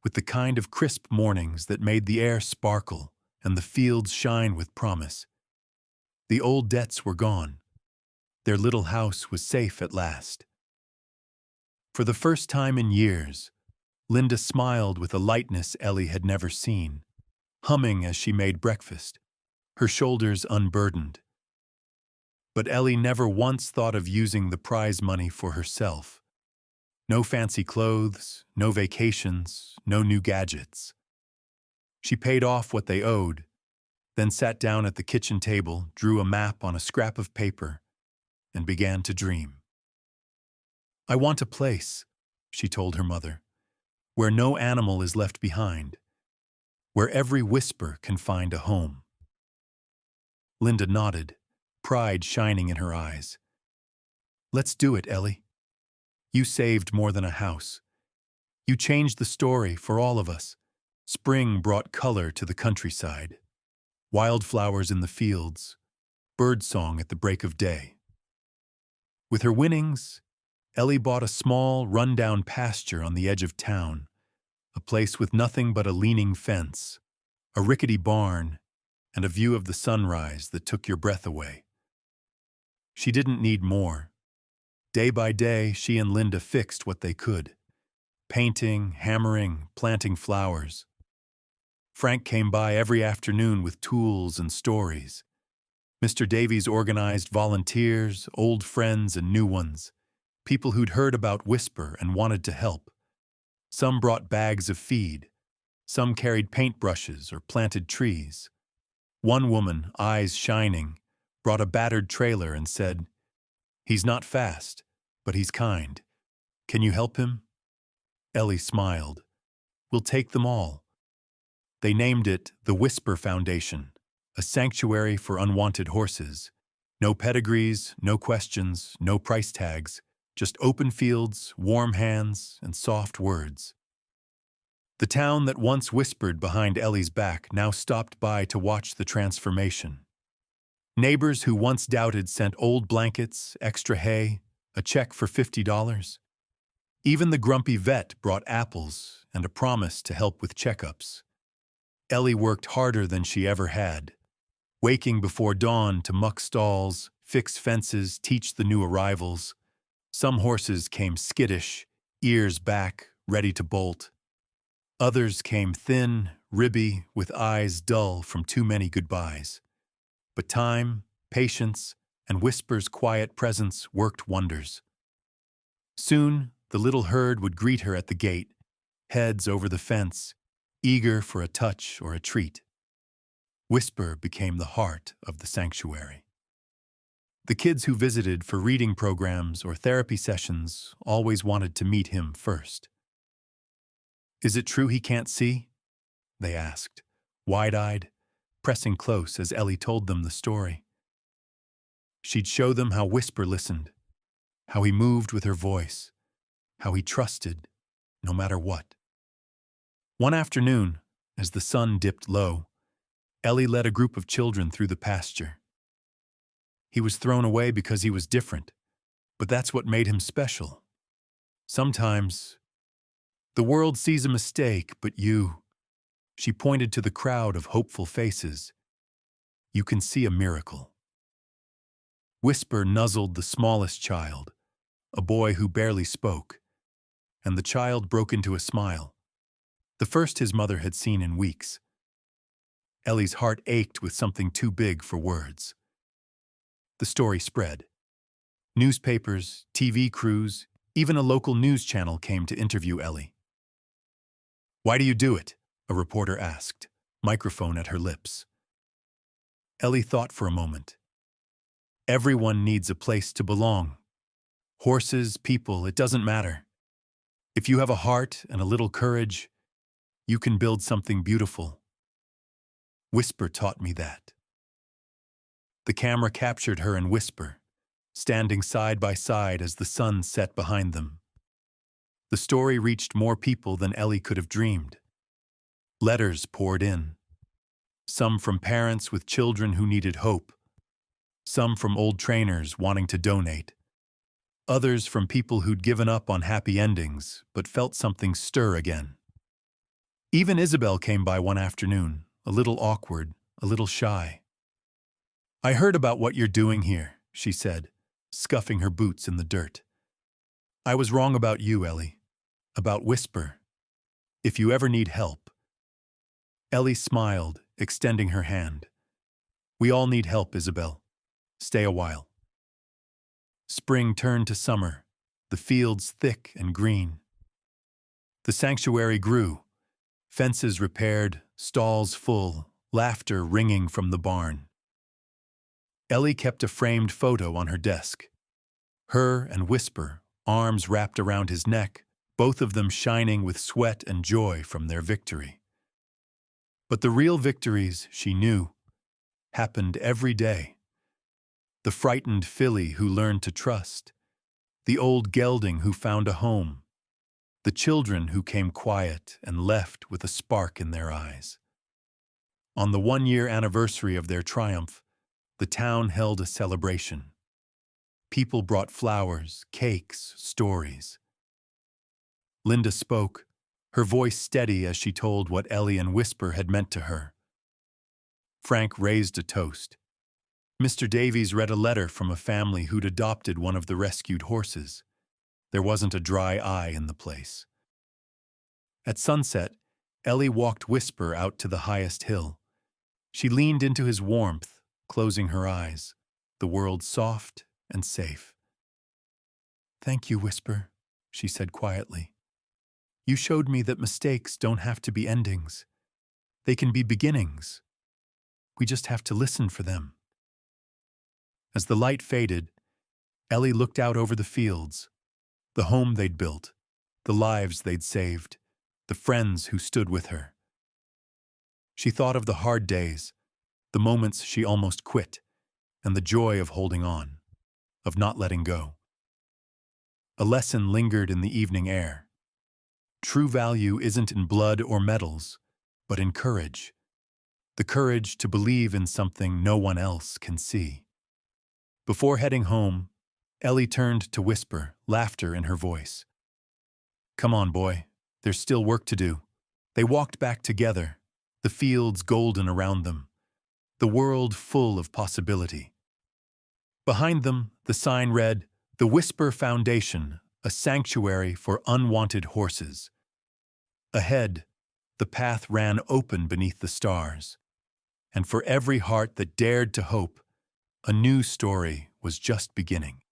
with the kind of crisp mornings that made the air sparkle and the fields shine with promise. The old debts were gone. Their little house was safe at last. For the first time in years, Linda smiled with a lightness Ellie had never seen, humming as she made breakfast, her shoulders unburdened. But Ellie never once thought of using the prize money for herself. No fancy clothes, no vacations, no new gadgets. She paid off what they owed, then sat down at the kitchen table, drew a map on a scrap of paper, and began to dream. "I want a place," she told her mother, "where no animal is left behind, where every Whisper can find a home." Linda nodded, pride shining in her eyes. "Let's do it, Ellie. You saved more than a house. You changed the story for all of us. Spring brought color to the countryside, wildflowers in the fields, birdsong at the break of day." With her winnings, Ellie bought a small, run-down pasture on the edge of town, a place with nothing but a leaning fence, a rickety barn, and a view of the sunrise that took your breath away. She didn't need more. Day by day, she and Linda fixed what they could, painting, hammering, planting flowers. Frank came by every afternoon with tools and stories. Mr. Davies organized volunteers, old friends and new ones, people who'd heard about Whisper and wanted to help. Some brought bags of feed. Some carried paintbrushes or planted trees. One woman, eyes shining, brought a battered trailer and said, "He's not fast, but he's kind. Can you help him?" Ellie smiled. "We'll take them all." They named it the Whisper Foundation, a sanctuary for unwanted horses. No pedigrees, no questions, no price tags, just open fields, warm hands, and soft words. The town that once whispered behind Ellie's back now stopped by to watch the transformation. Neighbors who once doubted sent old blankets, extra hay, a check for $50. Even the grumpy vet brought apples and a promise to help with checkups. Ellie worked harder than she ever had, waking before dawn to muck stalls, fix fences, teach the new arrivals. Some horses came skittish, ears back, ready to bolt. Others came thin, ribby, with eyes dull from too many goodbyes. But time, patience, and Whisper's quiet presence worked wonders. Soon, the little herd would greet her at the gate, heads over the fence, eager for a touch or a treat. Whisper became the heart of the sanctuary. The kids who visited for reading programs or therapy sessions always wanted to meet him first. "Is it true he can't see?" they asked, wide-eyed, pressing close as Ellie told them the story. She'd show them how Whisper listened, how he moved with her voice, how he trusted, no matter what. One afternoon, as the sun dipped low, Ellie led a group of children through the pasture. He was thrown away because he was different, but that's what made him special. Sometimes, the world sees a mistake, but you, she pointed to the crowd of hopeful faces, you can see a miracle. Whisper nuzzled the smallest child, a boy who barely spoke, and the child broke into a smile, the first his mother had seen in weeks. Ellie's heart ached with something too big for words. The story spread. Newspapers, TV crews, even a local news channel came to interview Ellie. "Why do you do it?" a reporter asked, microphone at her lips. Ellie thought for a moment. Everyone needs a place to belong. Horses, people, it doesn't matter. If you have a heart and a little courage, you can build something beautiful. Whisper taught me that. The camera captured her and Whisper, standing side by side as the sun set behind them. The story reached more people than Ellie could have dreamed. Letters poured in, some from parents with children who needed hope, some from old trainers wanting to donate, others from people who'd given up on happy endings but felt something stir again. Even Isabel came by one afternoon, a little awkward, a little shy. "I heard about what you're doing here," she said, scuffing her boots in the dirt. "I was wrong about you, Ellie. About Whisper. If you ever need help." Ellie smiled, extending her hand. "We all need help, Isabel. Stay a while." Spring turned to summer, the fields thick and green. The sanctuary grew, fences repaired, stalls full, laughter ringing from the barn. Ellie kept a framed photo on her desk. Her and Whisper, arms wrapped around his neck, both of them shining with sweat and joy from their victory. But the real victories, she knew, happened every day. The frightened filly who learned to trust, the old gelding who found a home, the children who came quiet and left with a spark in their eyes. On the 1-year anniversary of their triumph, the town held a celebration. People brought flowers, cakes, stories. Linda spoke, her voice steady as she told what Ellie and Whisper had meant to her. Frank raised a toast. Mr. Davies read a letter from a family who'd adopted one of the rescued horses. There wasn't a dry eye in the place. At sunset, Ellie walked Whisper out to the highest hill. She leaned into his warmth, closing her eyes, the world soft and safe. "Thank you, Whisper," she said quietly. "You showed me that mistakes don't have to be endings. They can be beginnings. We just have to listen for them." As the light faded, Ellie looked out over the fields, the home they'd built, the lives they'd saved, the friends who stood with her. She thought of the hard days, the moments she almost quit, and the joy of holding on, of not letting go. A lesson lingered in the evening air. True value isn't in blood or medals, but in courage. The courage to believe in something no one else can see. Before heading home, Ellie turned to Whisper, laughter in her voice. "Come on, boy. There's still work to do." They walked back together, the fields golden around them, the world full of possibility. Behind them, the sign read, "The Whisper Foundation, a sanctuary for unwanted horses." Ahead, the path ran open beneath the stars, and for every heart that dared to hope, a new story was just beginning.